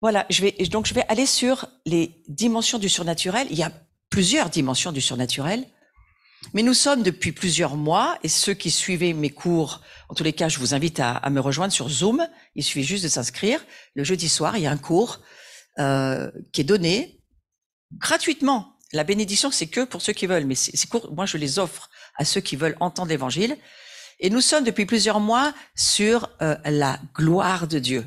Voilà, donc je vais aller sur les dimensions du surnaturel. Il y a plusieurs dimensions du surnaturel, mais nous sommes depuis plusieurs mois, et ceux qui suivaient mes cours, en tous les cas, je vous invite à me rejoindre sur Zoom. Il suffit juste de s'inscrire. Le jeudi soir, il y a un cours qui est donné gratuitement. La bénédiction, c'est que pour ceux qui veulent, mais ces cours, moi, je les offre à ceux qui veulent entendre l'Évangile. Et nous sommes depuis plusieurs mois sur la gloire de Dieu.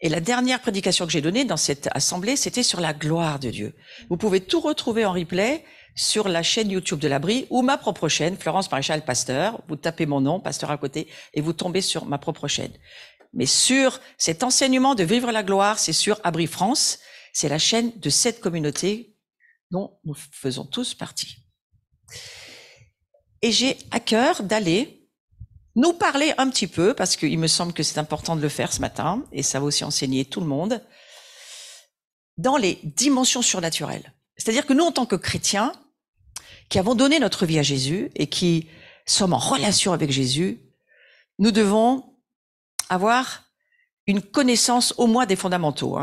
Et la dernière prédication que j'ai donnée dans cette assemblée, c'était sur la gloire de Dieu. Vous pouvez tout retrouver en replay sur la chaîne YouTube de l'Abri ou ma propre chaîne, Florence Maréchal Pasteur. Vous tapez mon nom, Pasteur à côté, et vous tombez sur ma propre chaîne. Mais sur cet enseignement de vivre la gloire, c'est sur Abri France. C'est la chaîne de cette communauté dont nous faisons tous partie. Et j'ai à cœur d'aller nous parler un petit peu, parce qu'il me semble que c'est important de le faire ce matin, et ça va aussi enseigner tout le monde, dans les dimensions surnaturelles. C'est-à-dire que nous, en tant que chrétiens, qui avons donné notre vie à Jésus et qui sommes en relation avec Jésus, nous devons avoir une connaissance au moins des fondamentaux.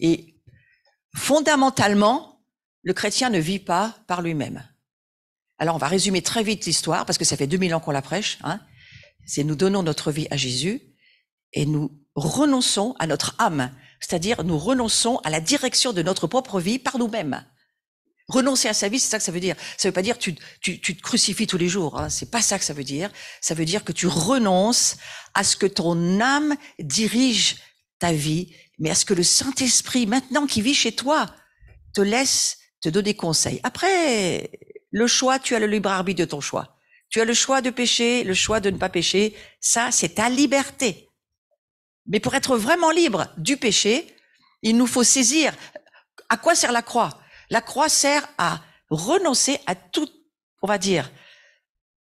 Et fondamentalement, le chrétien ne vit pas par lui-même. Alors, on va résumer très vite l'histoire, parce que ça fait 2000 ans qu'on la prêche. C'est nous donnons notre vie à Jésus et nous renonçons à notre âme, c'est-à-dire nous renonçons à la direction de notre propre vie par nous-mêmes. Renoncer à sa vie, c'est ça que ça veut dire. Ça veut pas dire tu te crucifies tous les jours. C'est pas ça que ça veut dire. Ça veut dire que tu renonces à ce que ton âme dirige ta vie, mais à ce que le Saint-Esprit, maintenant qui vit chez toi, te laisse te donner conseil. Après, le choix, tu as le libre arbitre de ton choix. Tu as le choix de pécher, le choix de ne pas pécher. Ça, c'est ta liberté. Mais pour être vraiment libre du péché, il nous faut saisir. À quoi sert la croix? La croix sert à renoncer à tout, on va dire,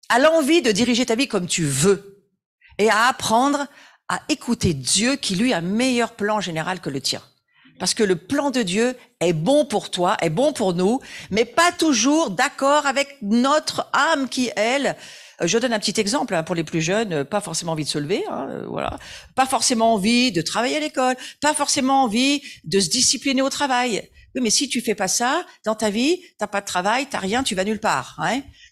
à l'envie de diriger ta vie comme tu veux et à apprendre à écouter Dieu qui, lui, a un meilleur plan général que le tien. Parce que le plan de Dieu est bon pour toi, est bon pour nous, mais pas toujours d'accord avec notre âme qui, elle, je donne un petit exemple pour les plus jeunes, pas forcément envie de se lever, voilà, pas forcément envie de travailler à l'école, pas forcément envie de se discipliner au travail. Oui, mais si tu fais pas ça dans ta vie, t'as pas de travail, t'as rien, tu vas nulle part.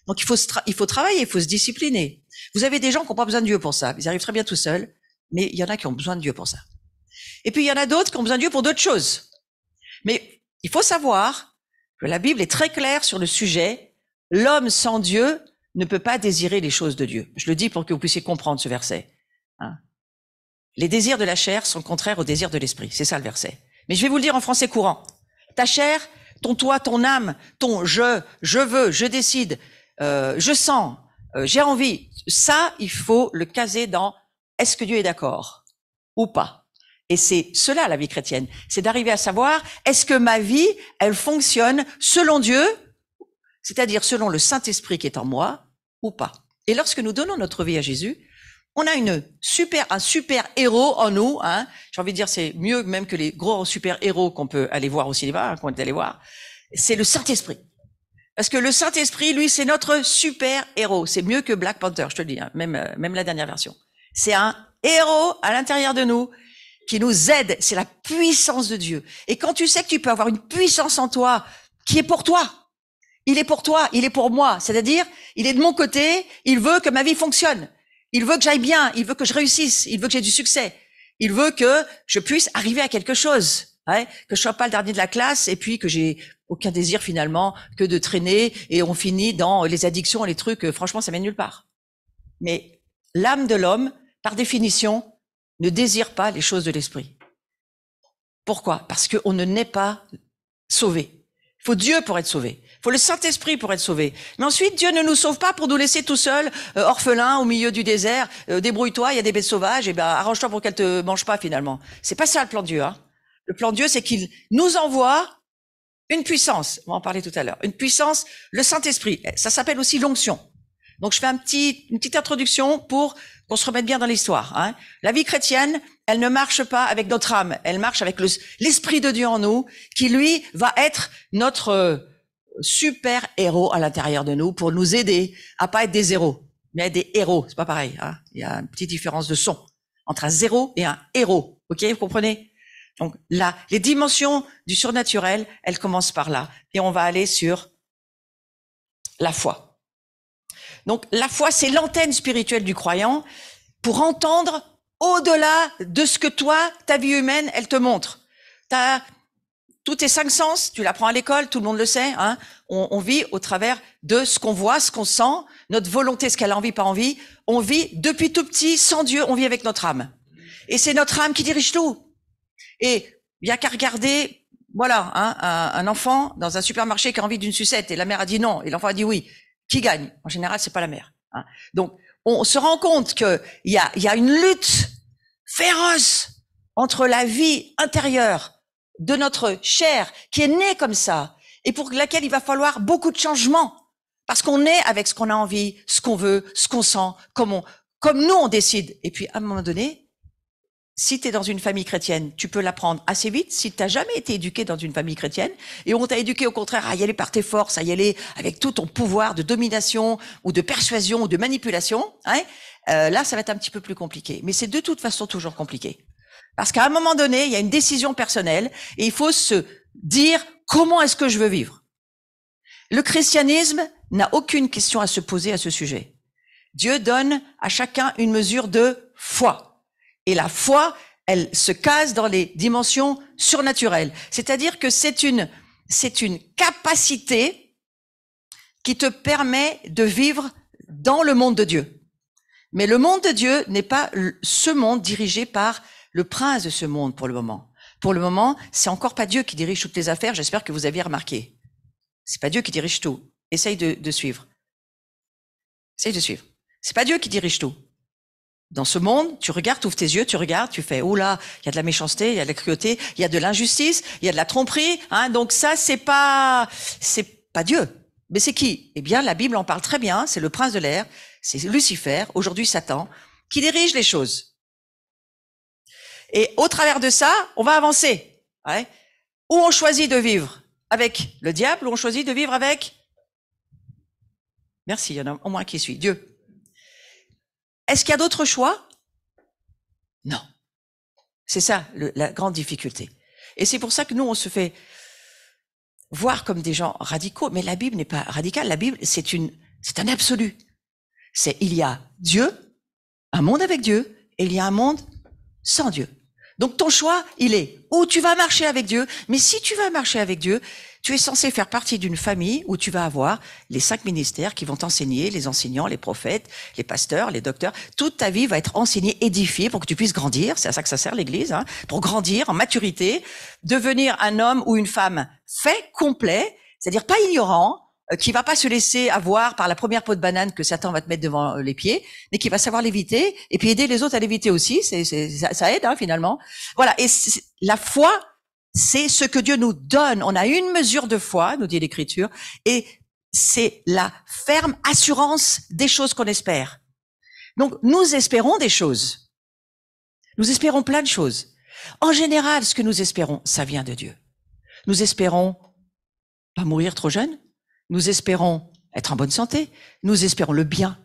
Donc il faut travailler, il faut se discipliner. Vous avez des gens qui n'ont pas besoin de Dieu pour ça, ils arrivent très bien tout seuls, mais il y en a qui ont besoin de Dieu pour ça. Et puis, il y en a d'autres qui ont besoin de Dieu pour d'autres choses. Mais il faut savoir que la Bible est très claire sur le sujet. L'homme sans Dieu ne peut pas désirer les choses de Dieu. Je le dis pour que vous puissiez comprendre ce verset. Les désirs de la chair sont contraires aux désirs de l'esprit. C'est ça le verset. Mais je vais vous le dire en français courant. Ta chair, ton toi, ton âme, ton je veux, je décide, je sens, j'ai envie. Ça, il faut le caser dans est-ce que Dieu est d'accord ou pas? Et c'est cela, la vie chrétienne. C'est d'arriver à savoir, est-ce que ma vie, elle fonctionne selon Dieu, c'est-à-dire selon le Saint-Esprit qui est en moi, ou pas? Et lorsque nous donnons notre vie à Jésus, on a un super héros en nous, J'ai envie de dire, c'est mieux même que les gros super héros qu'on peut aller voir au cinéma, qu'on est allé voir. C'est le Saint-Esprit. Parce que le Saint-Esprit, lui, c'est notre super héros. C'est mieux que Black Panther, je te le dis, même la dernière version. C'est un héros à l'intérieur de nous, qui nous aide, c'est la puissance de Dieu. Et quand tu sais que tu peux avoir une puissance en toi qui est pour toi, il est pour toi, il est pour moi, c'est-à-dire, il est de mon côté, il veut que ma vie fonctionne, il veut que j'aille bien, il veut que je réussisse, il veut que j'ai du succès, il veut que je puisse arriver à quelque chose, que je sois pas le dernier de la classe et puis que j'ai aucun désir finalement que de traîner et on finit dans les addictions, les trucs, franchement, ça mène nulle part. Mais l'âme de l'homme, par définition, ne désire pas les choses de l'esprit. Pourquoi? Parce qu'on ne naît pas sauvé. Il faut Dieu pour être sauvé. Il faut le Saint-Esprit pour être sauvé. Mais ensuite, Dieu ne nous sauve pas pour nous laisser tout seuls, orphelins, au milieu du désert. Débrouille-toi, il y a des bêtes sauvages, et arrange-toi pour qu'elles te mangent pas finalement. C'est pas ça le plan de Dieu. Le plan de Dieu, c'est qu'il nous envoie une puissance. On va en parler tout à l'heure. Une puissance, le Saint-Esprit. Ça s'appelle aussi l'onction. Donc, je fais une petite introduction pour qu'on se remette bien dans l'histoire. La vie chrétienne, elle ne marche pas avec notre âme. Elle marche avec l'Esprit de Dieu en nous, qui, lui, va être notre super héros à l'intérieur de nous pour nous aider à pas être des zéros, mais à être des héros. C'est pas pareil. Il y a une petite différence de son entre un zéro et un héros. Ok, vous comprenez? Donc là, les dimensions du surnaturel, elles commencent par là. Et on va aller sur la foi. Donc la foi, c'est l'antenne spirituelle du croyant pour entendre au-delà de ce que toi, ta vie humaine, elle te montre. T'as tous tes 5 sens, tu l'apprends à l'école, tout le monde le sait. Hein, on vit au travers de ce qu'on voit, ce qu'on sent, notre volonté, ce qu'elle a envie, pas envie. On vit depuis tout petit, sans Dieu, on vit avec notre âme. Et c'est notre âme qui dirige tout. Et il y a qu'à regarder, voilà, hein, un enfant dans un supermarché qui a envie d'une sucette et la mère a dit non et l'enfant a dit oui. Qui gagne? En général, c'est pas la mère. Hein. Donc, on se rend compte qu'il y a une lutte féroce entre la vie intérieure de notre chair qui est née comme ça et pour laquelle il va falloir beaucoup de changements parce qu'on est avec ce qu'on a envie, ce qu'on veut, ce qu'on sent, comme nous on décide. Et puis à un moment donné, si tu es dans une famille chrétienne, tu peux l'apprendre assez vite. Si tu n'as jamais été éduqué dans une famille chrétienne et on t'a éduqué au contraire à y aller par tes forces, à y aller avec tout ton pouvoir de domination ou de persuasion ou de manipulation, hein, là ça va être un petit peu plus compliqué. Mais c'est de toute façon toujours compliqué. Parce qu'à un moment donné, il y a une décision personnelle et il faut se dire comment est-ce que je veux vivre. Le christianisme n'a aucune question à se poser à ce sujet. Dieu donne à chacun une mesure de foi. Et la foi, elle se case dans les dimensions surnaturelles. C'est-à-dire que c'est une capacité qui te permet de vivre dans le monde de Dieu. Mais le monde de Dieu n'est pas ce monde dirigé par le prince de ce monde pour le moment. Pour le moment, c'est encore pas Dieu qui dirige toutes les affaires. J'espère que vous aviez remarqué. C'est pas Dieu qui dirige tout. Essaye de suivre. Essaye de suivre. C'est pas Dieu qui dirige tout. Dans ce monde, tu regardes, tu ouvres tes yeux, tu regardes, tu fais, oh là, il y a de la méchanceté, il y a de la cruauté, il y a de l'injustice, il y a de la tromperie, hein. Donc ça, c'est pas Dieu. Mais c'est qui? Eh bien, la Bible en parle très bien. C'est le prince de l'air. C'est Lucifer, aujourd'hui Satan, qui dirige les choses. Et au travers de ça, on va avancer. Ouais. Ou on choisit de vivre avec le diable, ou on choisit de vivre avec... Merci, il y en a au moins qui suit. Dieu. Est-ce qu'il y a d'autres choix? Non. C'est ça, la grande difficulté. Et c'est pour ça que nous, on se fait voir comme des gens radicaux. Mais la Bible n'est pas radicale. La Bible, c'est un absolu. Il y a Dieu, un monde avec Dieu, et il y a un monde sans Dieu. Donc ton choix, il est où tu vas marcher avec Dieu. Mais si tu vas marcher avec Dieu, tu es censé faire partie d'une famille où tu vas avoir les 5 ministères qui vont t'enseigner, les enseignants, les prophètes, les pasteurs, les docteurs. Toute ta vie va être enseignée, édifiée pour que tu puisses grandir. C'est à ça que ça sert l'Église, hein, pour grandir en maturité, devenir un homme ou une femme fait, complet, c'est-à-dire pas ignorant, qui va pas se laisser avoir par la première peau de banane que Satan va te mettre devant les pieds, mais qui va savoir l'éviter et puis aider les autres à l'éviter aussi. Ça aide, hein, finalement. Voilà. Et la foi, c'est ce que Dieu nous donne. On a une mesure de foi, nous dit l'Écriture, et c'est la ferme assurance des choses qu'on espère. Donc, nous espérons des choses. Nous espérons plein de choses. En général, ce que nous espérons, ça vient de Dieu. Nous espérons pas mourir trop jeune. Nous espérons être en bonne santé. Nous espérons le bien.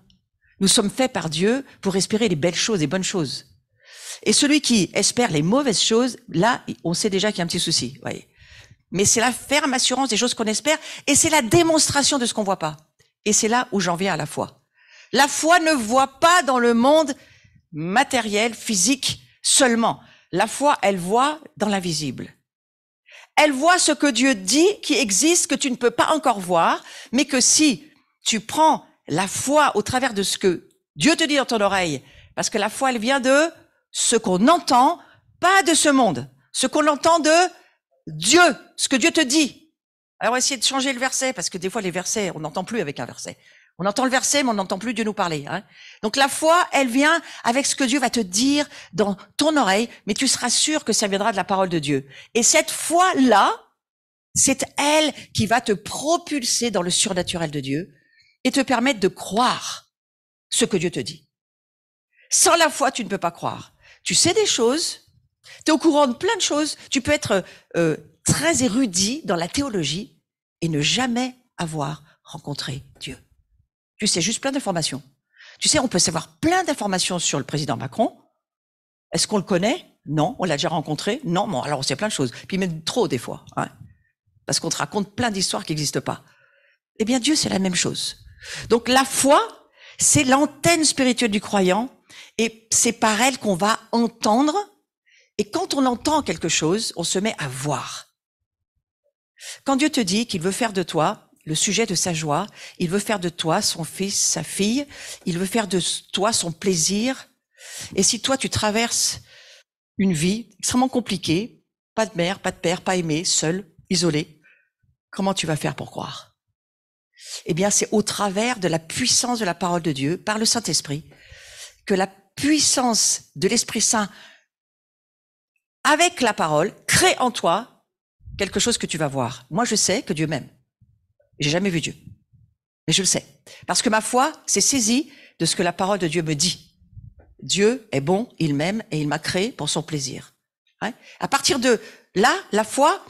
Nous sommes faits par Dieu pour espérer les belles choses, les bonnes choses. Et celui qui espère les mauvaises choses, là, on sait déjà qu'il y a un petit souci. Voyez. Mais c'est la ferme assurance des choses qu'on espère et c'est la démonstration de ce qu'on voit pas. Et c'est là où j'en viens à la foi. La foi ne voit pas dans le monde matériel, physique seulement. La foi, elle voit dans l'invisible. Elle voit ce que Dieu dit qui existe, que tu ne peux pas encore voir, mais que si tu prends la foi au travers de ce que Dieu te dit dans ton oreille, parce que la foi, elle vient de ce qu'on entend, pas de ce monde, ce qu'on entend de Dieu, ce que Dieu te dit. Alors, on va essayer de changer le verset, parce que des fois, les versets, on n'entend plus avec un verset. On entend le verset, mais on n'entend plus Dieu nous parler. Hein. Donc la foi, elle vient avec ce que Dieu va te dire dans ton oreille, mais tu seras sûr que ça viendra de la parole de Dieu. Et cette foi-là, c'est elle qui va te propulser dans le surnaturel de Dieu et te permettre de croire ce que Dieu te dit. Sans la foi, tu ne peux pas croire. Tu sais des choses, tu es au courant de plein de choses, tu peux être très érudit dans la théologie et ne jamais avoir rencontré Dieu. Tu sais juste plein d'informations. Tu sais, on peut savoir plein d'informations sur le président Macron. Est-ce qu'on le connaît? Non. On l'a déjà rencontré? Non. Bon, alors on sait plein de choses. Puis même trop des fois, hein, parce qu'on te raconte plein d'histoires qui n'existent pas. Eh bien, Dieu, c'est la même chose. Donc la foi, c'est l'antenne spirituelle du croyant, et c'est par elle qu'on va entendre. Et quand on entend quelque chose, on se met à voir. Quand Dieu te dit qu'il veut faire de toi le sujet de sa joie, il veut faire de toi son fils, sa fille, il veut faire de toi son plaisir. Et si toi, tu traverses une vie extrêmement compliquée, pas de mère, pas de père, pas aimé, seul, isolé, comment tu vas faire pour croire? Eh bien, c'est au travers de la puissance de la parole de Dieu, par le Saint-Esprit, que la puissance de l'Esprit Saint, avec la parole, crée en toi quelque chose que tu vas voir. Moi, je sais que Dieu m'aime. J'ai jamais vu Dieu. Mais je le sais. Parce que ma foi s'est saisie de ce que la parole de Dieu me dit. Dieu est bon, il m'aime et il m'a créé pour son plaisir. Ouais. À partir de là, la foi,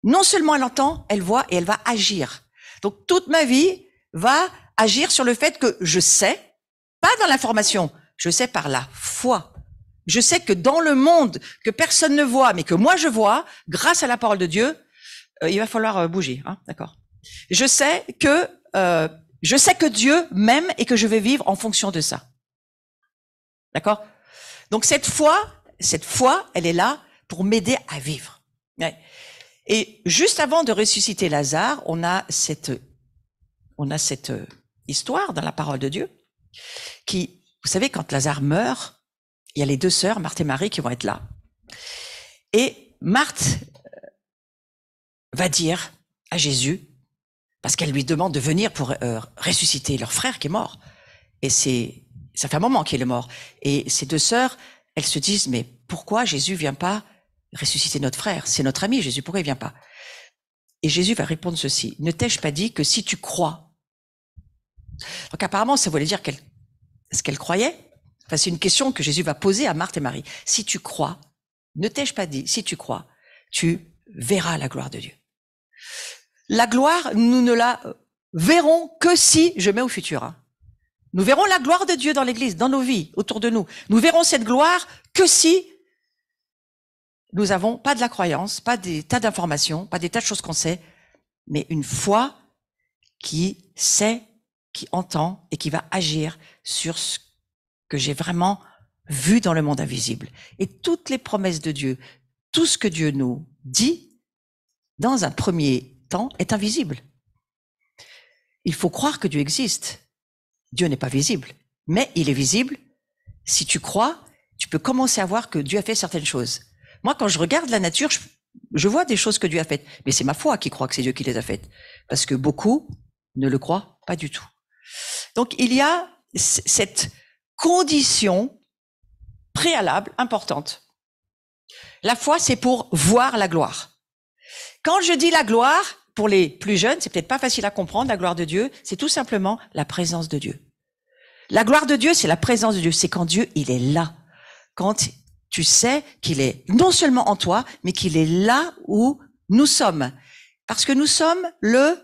non seulement elle entend, elle voit et elle va agir. Donc toute ma vie va agir sur le fait que je sais, pas dans l'information, je sais par la foi. Je sais que dans le monde que personne ne voit, mais que moi je vois, grâce à la parole de Dieu, il va falloir bouger, hein, d'accord. Je sais que Dieu m'aime et que je vais vivre en fonction de ça. D'accord? Donc cette foi, elle est là pour m'aider à vivre. Ouais. Et juste avant de ressusciter Lazare, on a cette histoire dans la parole de Dieu qui, vous savez, quand Lazare meurt, il y a les deux sœurs, Marthe et Marie, qui vont être là. Et Marthe va dire à Jésus, parce qu'elle lui demande de venir pour ressusciter leur frère qui est mort. Et ça fait un moment qu'il est mort. Et ces deux sœurs, elles se disent, mais pourquoi Jésus vient pas ressusciter notre frère? C'est notre ami, Jésus, pourquoi il vient pas? Et Jésus va répondre ceci, ne t'ai-je pas dit que si tu crois? Donc apparemment, ça voulait dire est-ce qu'elle croyait? Enfin, c'est une question que Jésus va poser à Marthe et Marie. Si tu crois, ne t'ai-je pas dit, si tu crois, tu verras la gloire de Dieu. La gloire, nous ne la verrons que si, je mets au futur, hein. Nous verrons la gloire de Dieu dans l'Église, dans nos vies, autour de nous. Nous verrons cette gloire que si nous avons pas de la croyance, pas des tas d'informations, pas des tas de choses qu'on sait, mais une foi qui sait, qui entend et qui va agir sur ce que j'ai vraiment vu dans le monde invisible. Et toutes les promesses de Dieu, tout ce que Dieu nous dit, dans un premier temps, est invisible. Il faut croire que Dieu existe. Dieu n'est pas visible, mais il est visible. Si tu crois, tu peux commencer à voir que Dieu a fait certaines choses. Moi, quand je regarde la nature, je vois des choses que Dieu a faites, mais c'est ma foi qui croit que c'est Dieu qui les a faites, parce que beaucoup ne le croient pas du tout. Donc, il y a cette condition préalable importante. La foi, c'est pour voir la gloire. Quand je dis la gloire, pour les plus jeunes, c'est peut-être pas facile à comprendre, la gloire de Dieu, c'est tout simplement la présence de Dieu. La gloire de Dieu, c'est la présence de Dieu. C'est quand Dieu, il est là. Quand tu sais qu'il est non seulement en toi, mais qu'il est là où nous sommes. Parce que nous sommes le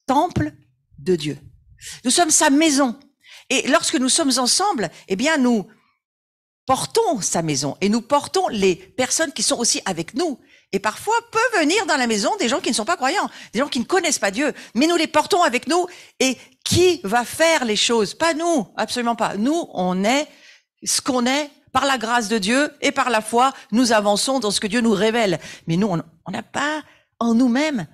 temple de Dieu. Nous sommes sa maison. Et lorsque nous sommes ensemble, eh bien, nous portons sa maison et nous portons les personnes qui sont aussi avec nous. Et parfois, peuvent venir dans la maison des gens qui ne sont pas croyants, des gens qui ne connaissent pas Dieu, mais nous les portons avec nous. Et qui va faire les choses? Pas nous, absolument pas. Nous, on est ce qu'on est par la grâce de Dieu et par la foi, nous avançons dans ce que Dieu nous révèle. Mais nous, on n'a pas en nous-mêmes.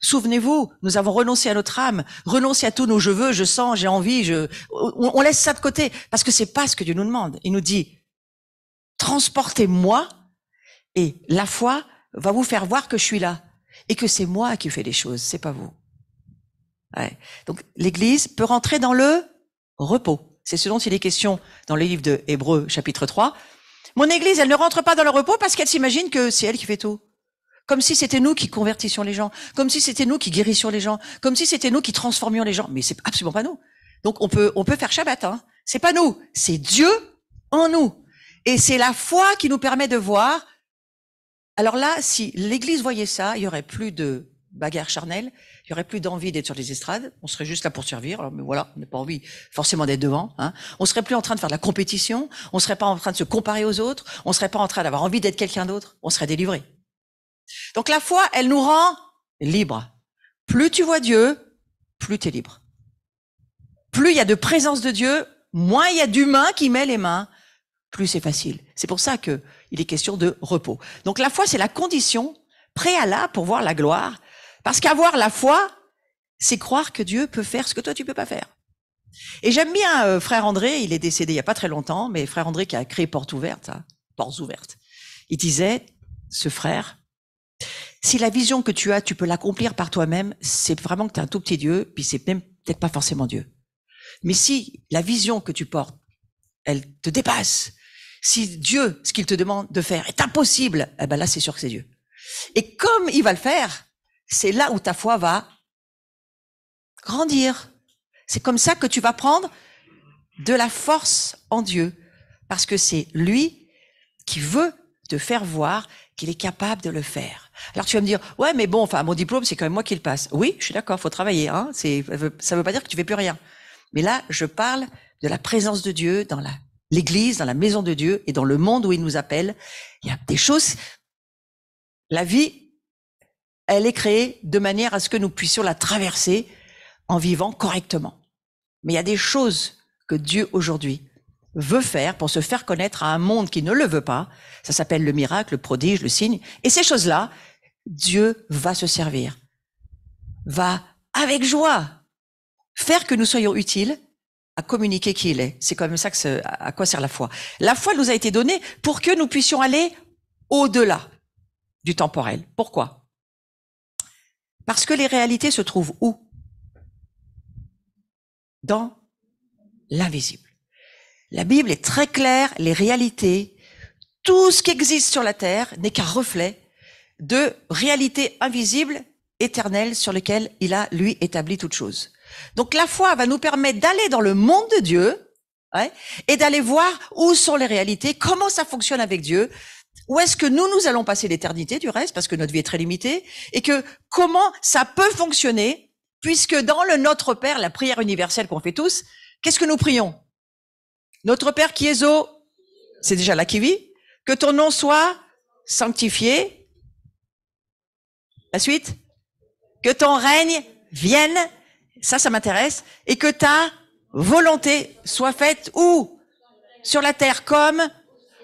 Souvenez-vous, nous avons renoncé à notre âme, renoncé à tous nos je veux, je sens, j'ai envie, on laisse ça de côté parce que c'est pas ce que Dieu nous demande. Il nous dit, transportez-moi et la foi va vous faire voir que je suis là et que c'est moi qui fais les choses, c'est pas vous. Ouais. Donc l'Église peut rentrer dans le repos. C'est ce dont il est question dans le livre de Hébreux chapitre 3. Mon Église, elle ne rentre pas dans le repos parce qu'elle s'imagine que c'est elle qui fait tout. Comme si c'était nous qui convertissions les gens, comme si c'était nous qui guérissions les gens, comme si c'était nous qui transformions les gens. Mais c'est absolument pas nous. Donc on peut faire Shabbat, hein. C'est pas nous, c'est Dieu en nous. Et c'est la foi qui nous permet de voir. Alors là, si l'Église voyait ça, il y aurait plus de bagarre charnelle, il y aurait plus d'envie d'être sur les estrades, on serait juste là pour servir, alors, mais voilà, on n'a pas envie forcément d'être devant, hein. On serait plus en train de faire de la compétition, on serait pas en train de se comparer aux autres, on serait pas en train d'avoir envie d'être quelqu'un d'autre, on serait délivré. Donc la foi, elle nous rend libres. Plus tu vois Dieu, plus tu es libre. Plus il y a de présence de Dieu, moins il y a d'humains qui met les mains, plus c'est facile. C'est pour ça que il est question de repos. Donc la foi, c'est la condition préalable pour voir la gloire. Parce qu'avoir la foi, c'est croire que Dieu peut faire ce que toi tu peux pas faire. Et j'aime bien frère André, il est décédé il y a pas très longtemps, mais frère André qui a créé Portes Ouvertes, hein, Portes Ouvertes. Il disait, ce frère, si la vision que tu as, tu peux l'accomplir par toi-même, c'est vraiment que tu es un tout petit Dieu, puis c'est même peut-être pas forcément Dieu. Mais si la vision que tu portes, elle te dépasse, si Dieu, ce qu'il te demande de faire est impossible, eh ben là, c'est sûr que c'est Dieu. Et comme il va le faire, c'est là où ta foi va grandir. C'est comme ça que tu vas prendre de la force en Dieu. Parce que c'est lui qui veut te faire voir qu'il est capable de le faire. Alors tu vas me dire, ouais, mais bon, enfin, mon diplôme, c'est quand même moi qui le passe. Oui, je suis d'accord, faut travailler, hein. Ça veut pas dire que tu fais plus rien. Mais là, je parle de la présence de Dieu dans l'église, dans la maison de Dieu et dans le monde où il nous appelle. Il y a des choses, la vie, elle est créée de manière à ce que nous puissions la traverser en vivant correctement. Mais il y a des choses que Dieu aujourd'hui veut faire pour se faire connaître à un monde qui ne le veut pas. Ça s'appelle le miracle, le prodige, le signe. Et ces choses-là, Dieu va se servir, va avec joie faire que nous soyons utiles à communiquer qui il est. C'est comme ça à quoi sert la foi. La foi nous a été donnée pour que nous puissions aller au-delà du temporel. Pourquoi? Parce que les réalités se trouvent où? Dans l'invisible. La Bible est très claire, les réalités, tout ce qui existe sur la terre n'est qu'un reflet de réalités invisibles, éternelles, sur lesquelles il a, lui, établi toutes choses. Donc la foi va nous permettre d'aller dans le monde de Dieu, ouais, et d'aller voir où sont les réalités, comment ça fonctionne avec Dieu, où est-ce que nous allons passer l'éternité du reste, parce que notre vie est très limitée, et que comment ça peut fonctionner, puisque dans le Notre Père, la prière universelle qu'on fait tous, qu'est-ce que nous prions? Notre Père qui es aux, c'est déjà là qui vit, que ton nom soit sanctifié. La suite, que ton règne vienne, ça m'intéresse, et que ta volonté soit faite où? Sur la terre comme...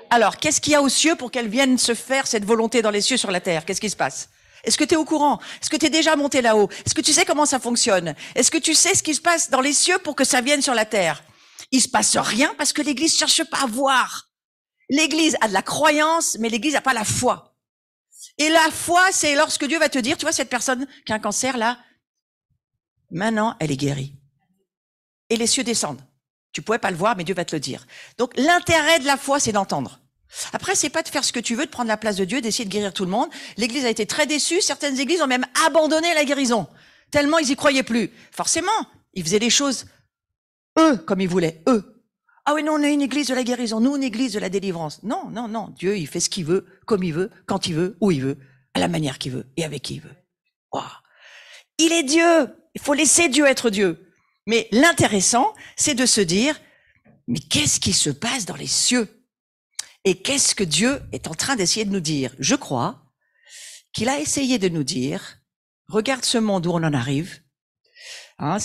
Alors, qu'est-ce qu'il y a aux cieux pour qu'elle vienne se faire cette volonté dans les cieux sur la terre? Qu'est-ce qui se passe? Est-ce que tu es au courant? Est-ce que tu es déjà monté là-haut? Est-ce que tu sais comment ça fonctionne? Est-ce que tu sais ce qui se passe dans les cieux pour que ça vienne sur la terre? Il se passe rien parce que l'Église cherche pas à voir. L'Église a de la croyance, mais l'Église n'a pas la foi. Et la foi, c'est lorsque Dieu va te dire, tu vois cette personne qui a un cancer là, maintenant elle est guérie. Et les cieux descendent. Tu pouvais pas le voir, mais Dieu va te le dire. Donc l'intérêt de la foi, c'est d'entendre. Après, c'est pas de faire ce que tu veux, de prendre la place de Dieu, d'essayer de guérir tout le monde. L'Église a été très déçue. Certaines églises ont même abandonné la guérison, tellement ils y croyaient plus. Forcément, ils faisaient les choses eux comme ils voulaient, eux. Ah oui, non, on est une église de la guérison, nous, une église de la délivrance. Non, non, non. Dieu, il fait ce qu'il veut, comme il veut, quand il veut, où il veut, à la manière qu'il veut et avec qui il veut. Wow. Il est Dieu. Il faut laisser Dieu être Dieu. Mais l'intéressant, c'est de se dire, mais qu'est-ce qui se passe dans les cieux? Et qu'est-ce que Dieu est en train d'essayer de nous dire? Je crois qu'il a essayé de nous dire, regarde ce monde où on en arrive. Hein,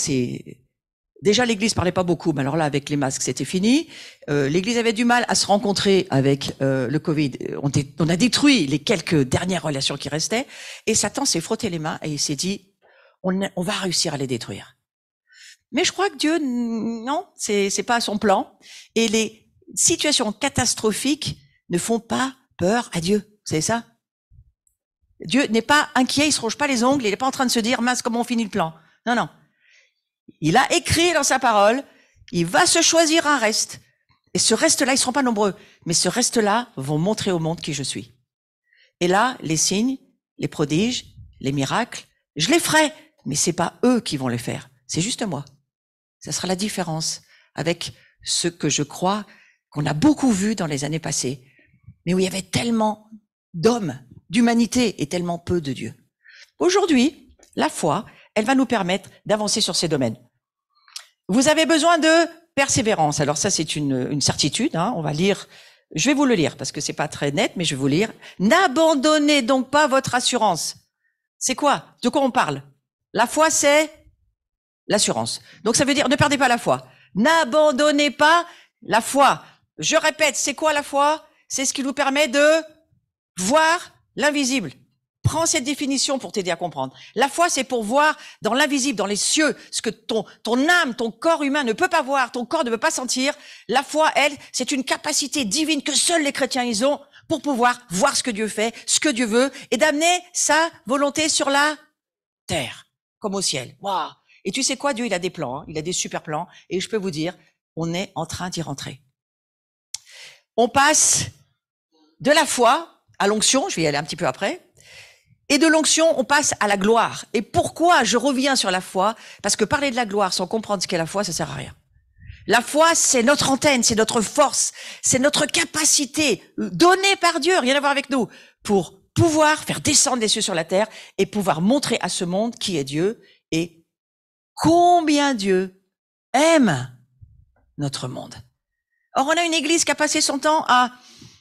déjà, l'Église parlait pas beaucoup, mais alors là, avec les masques, c'était fini. L'Église avait du mal à se rencontrer avec le Covid. On a détruit les quelques dernières relations qui restaient. Et Satan s'est frotté les mains et il s'est dit, on va réussir à les détruire. Mais je crois que Dieu, non, c'est pas son plan. Et les situations catastrophiques ne font pas peur à Dieu. C'est ça? Dieu n'est pas inquiet, il se ronge pas les ongles, il n'est pas en train de se dire, mince, comment on finit le plan? Non, non. Il a écrit dans sa parole, il va se choisir un reste. Et ce reste-là, ils seront pas nombreux. Mais ce reste-là vont montrer au monde qui je suis. Et là, les signes, les prodiges, les miracles, je les ferai. Mais c'est pas eux qui vont les faire. C'est juste moi. Ça sera la différence avec ce que je crois qu'on a beaucoup vu dans les années passées. Mais où il y avait tellement d'hommes, d'humanité et tellement peu de Dieu. Aujourd'hui, La foi, elle va nous permettre d'avancer sur ces domaines. Vous avez besoin de persévérance. Alors ça, c'est une certitude. Hein. On va lire. Je vais vous le lire parce que c'est pas très net, mais je vais vous lire. N'abandonnez donc pas votre assurance. C'est quoi? De quoi on parle? La foi, c'est l'assurance. Donc ça veut dire ne perdez pas la foi. N'abandonnez pas la foi. Je répète, c'est quoi la foi? C'est ce qui nous permet de voir l'invisible. Prends cette définition pour t'aider à comprendre. La foi, c'est pour voir dans l'invisible, dans les cieux, ce que ton âme, ton corps humain ne peut pas voir, ton corps ne peut pas sentir. La foi, elle, c'est une capacité divine que seuls les chrétiens ils ont pour pouvoir voir ce que Dieu fait, ce que Dieu veut, et d'amener sa volonté sur la terre, comme au ciel. Waouh! Et tu sais quoi, Dieu, il a des plans, hein, il a des super plans, et je peux vous dire, on est en train d'y rentrer. On passe de la foi à l'onction, je vais y aller un petit peu après, et de l'onction, on passe à la gloire. Et pourquoi je reviens sur la foi? Parce que parler de la gloire sans comprendre ce qu'est la foi, ça sert à rien. La foi, c'est notre antenne, c'est notre force, c'est notre capacité donnée par Dieu, rien à voir avec nous, pour pouvoir faire descendre les cieux sur la terre et pouvoir montrer à ce monde qui est Dieu et combien Dieu aime notre monde. Or, on a une église qui a passé son temps à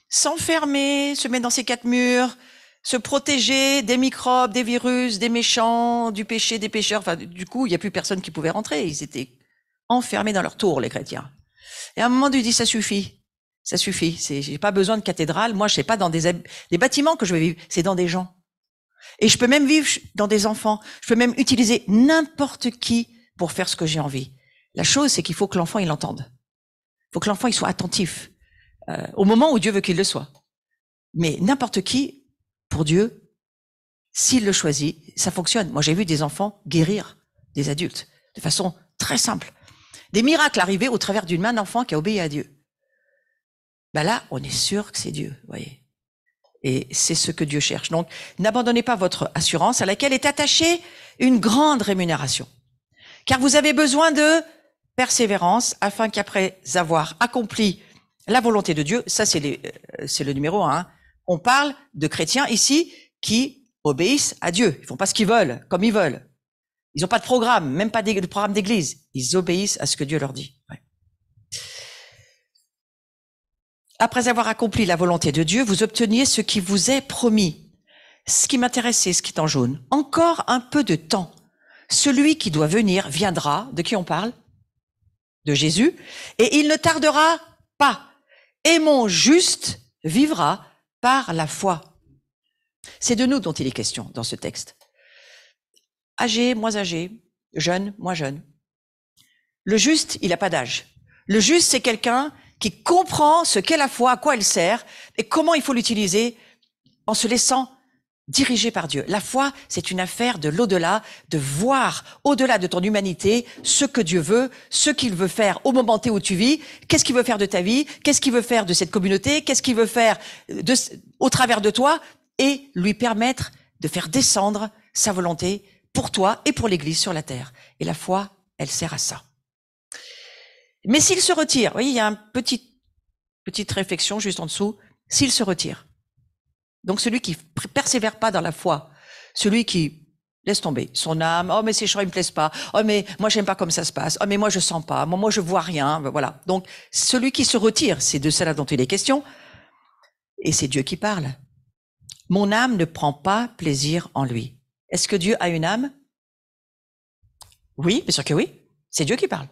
s'enfermer, se mettre dans ses quatre murs, se protéger des microbes, des virus, des méchants, du péché, des pécheurs. Enfin, du coup, il n'y a plus personne qui pouvait rentrer. Ils étaient enfermés dans leur tour, les chrétiens. Et à un moment, Dieu dit, ça suffit. Ça suffit. J'ai pas besoin de cathédrale. Moi, je sais pas dans des bâtiments que je vais vivre. C'est dans des gens. Et je peux même vivre dans des enfants. Je peux même utiliser n'importe qui pour faire ce que j'ai envie. La chose, c'est qu'il faut que l'enfant, il l'entende. Il faut que l'enfant, il soit attentif. Au moment où Dieu veut qu'il le soit. Mais n'importe qui, pour Dieu, s'il le choisit, ça fonctionne. Moi, j'ai vu des enfants guérir des adultes de façon très simple. Des miracles arriver au travers d'une main d'enfant qui a obéi à Dieu. Ben là, on est sûr que c'est Dieu, vous voyez. Et c'est ce que Dieu cherche. Donc, n'abandonnez pas votre assurance à laquelle est attachée une grande rémunération. Car vous avez besoin de persévérance afin qu'après avoir accompli la volonté de Dieu, ça c'est le numéro 1, hein. On parle de chrétiens ici qui obéissent à Dieu. Ils font pas ce qu'ils veulent, comme ils veulent. Ils n'ont pas de programme, même pas de programme d'église. Ils obéissent à ce que Dieu leur dit. Ouais. Après avoir accompli la volonté de Dieu, vous obteniez ce qui vous est promis. Ce qui m'intéresse, c'est ce qui est en jaune. Encore un peu de temps. Celui qui doit venir viendra. De qui on parle? De Jésus. Et il ne tardera pas. Et mon juste vivra par la foi. C'est de nous dont il est question dans ce texte. Âgé, moins âgé, jeune, moins jeune. Le juste, il n'a pas d'âge. Le juste, c'est quelqu'un qui comprend ce qu'est la foi, à quoi elle sert et comment il faut l'utiliser en se laissant diriger par Dieu. La foi, c'est une affaire de l'au-delà, de voir au-delà de ton humanité ce que Dieu veut, ce qu'il veut faire au moment où tu vis, qu'est-ce qu'il veut faire de ta vie, qu'est-ce qu'il veut faire de cette communauté, qu'est-ce qu'il veut faire au travers de toi et lui permettre de faire descendre sa volonté pour toi et pour l'Église sur la terre. Et la foi, elle sert à ça. Mais s'il se retire, vous voyez, il y a une petite réflexion juste en dessous, s'il se retire. Donc celui qui persévère pas dans la foi, celui qui laisse tomber son âme, oh mais ces chants ils me plaisent pas, oh mais moi j'aime pas comme ça se passe, oh mais moi je sens pas, moi je vois rien, voilà. Donc celui qui se retire, c'est de cela dont il est question, et c'est Dieu qui parle. Mon âme ne prend pas plaisir en lui. Est-ce que Dieu a une âme? Oui, bien sûr que oui. C'est Dieu qui parle.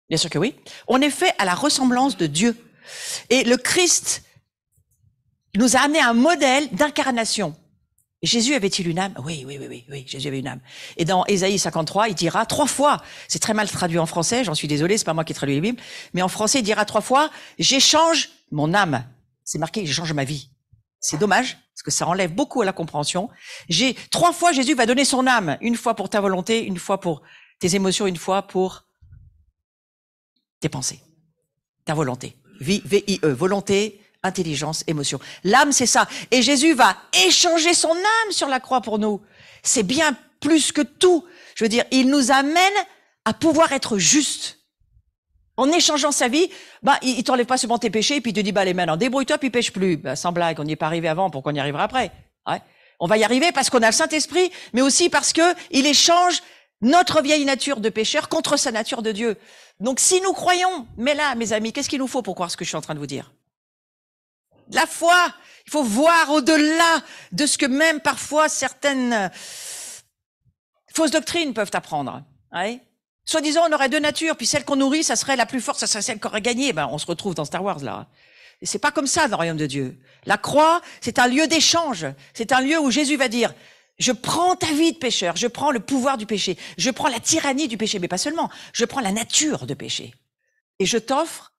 Bien sûr que oui. On est fait à la ressemblance de Dieu. Et le Christ nous a amené un modèle d'incarnation. Jésus avait-il une âme? Oui, Jésus avait une âme. Et dans Ésaïe 53, il dira 3 fois, c'est très mal traduit en français, j'en suis désolé, c'est pas moi qui traduis les Bibles, mais en français, il dira 3 fois, j'échange mon âme. C'est marqué, j'échange ma vie. C'est dommage, parce que ça enlève beaucoup à la compréhension. 3 fois, Jésus va donner son âme. Une fois pour ta volonté, une fois pour tes émotions, une fois pour tes pensées. Ta volonté. V-I-E, volonté, intelligence, émotion. L'âme, c'est ça. Et Jésus va échanger son âme sur la croix pour nous. C'est bien plus que tout. Je veux dire, il nous amène à pouvoir être juste. En échangeant sa vie, il t'enlève pas seulement tes péchés, puis il te dit, allez, maintenant, débrouille-toi, puis pêche plus. Sans blague, on n'y est pas arrivé avant, pourquoi on y arrivera après? Ouais. On va y arriver parce qu'on a le Saint-Esprit, mais aussi parce que il échange notre vieille nature de pécheur contre sa nature de Dieu. Donc si nous croyons, mais là, mes amis, qu'est-ce qu'il nous faut pour croire ce que je suis en train de vous dire? De la foi. Il faut voir au-delà de ce que même parfois certaines fausses doctrines peuvent apprendre. Ouais. Soi-disant, on aurait deux natures, puis celle qu'on nourrit, ça serait la plus forte, ça serait celle qui aurait gagné. Ben, on se retrouve dans Star Wars, là. Et c'est pas comme ça dans le royaume de Dieu. La croix, c'est un lieu d'échange. C'est un lieu où Jésus va dire, je prends ta vie de pécheur, je prends le pouvoir du péché, je prends la tyrannie du péché, mais pas seulement, je prends la nature de péché. Et je t'offre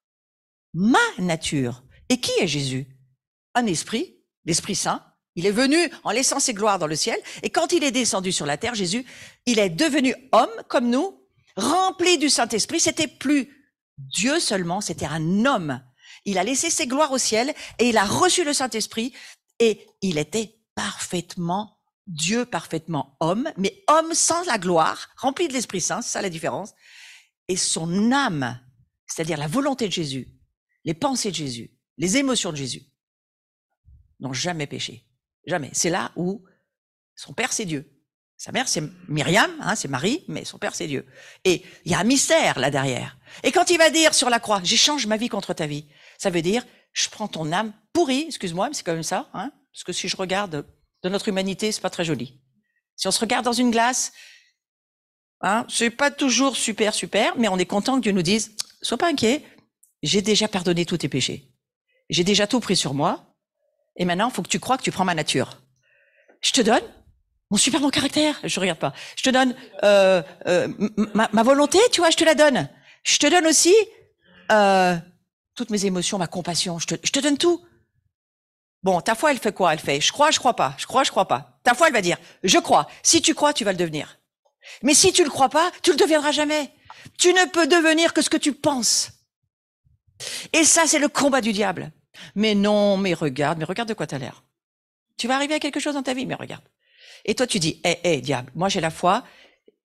ma nature. Et qui est Jésus? Un esprit, l'Esprit Saint. Il est venu en laissant ses gloires dans le ciel. Et quand il est descendu sur la terre, Jésus, il est devenu homme comme nous, rempli du Saint-Esprit. C'était plus Dieu seulement, c'était un homme. Il a laissé ses gloires au ciel et il a reçu le Saint-Esprit et il était parfaitement Dieu, parfaitement homme, mais homme sans la gloire, rempli de l'Esprit Saint, c'est ça la différence. Et son âme, c'est-à-dire la volonté de Jésus, les pensées de Jésus, les émotions de Jésus, n'ont jamais péché. Jamais. C'est là où son père, c'est Dieu. Sa mère, c'est Myriam, hein, c'est Marie, mais son père, c'est Dieu. Et il y a un mystère là derrière. Et quand il va dire sur la croix, j'échange ma vie contre ta vie, ça veut dire, je prends ton âme pourrie, excuse-moi, mais c'est quand même ça, hein, parce que si je regarde de notre humanité, c'est pas très joli. Si on se regarde dans une glace, hein, c'est pas toujours super, mais on est content que Dieu nous dise, sois pas inquiet, j'ai déjà pardonné tous tes péchés. J'ai déjà tout pris sur moi, et maintenant, il faut que tu crois que tu prends ma nature. Je te donne mon super bon caractère, je regarde pas. Je te donne ma volonté, tu vois, je te la donne. Je te donne aussi toutes mes émotions, ma compassion, je te donne tout. Bon, ta foi, elle fait quoi? Elle fait je crois pas, je crois pas. Ta foi, elle va dire je crois. Si tu crois, tu vas le devenir. Mais si tu le crois pas, tu le deviendras jamais. Tu ne peux devenir que ce que tu penses. Et ça, c'est le combat du diable. Mais non, mais regarde de quoi t'as l'air. Tu vas arriver à quelque chose dans ta vie, mais regarde. Et toi, tu dis, diable, moi j'ai la foi,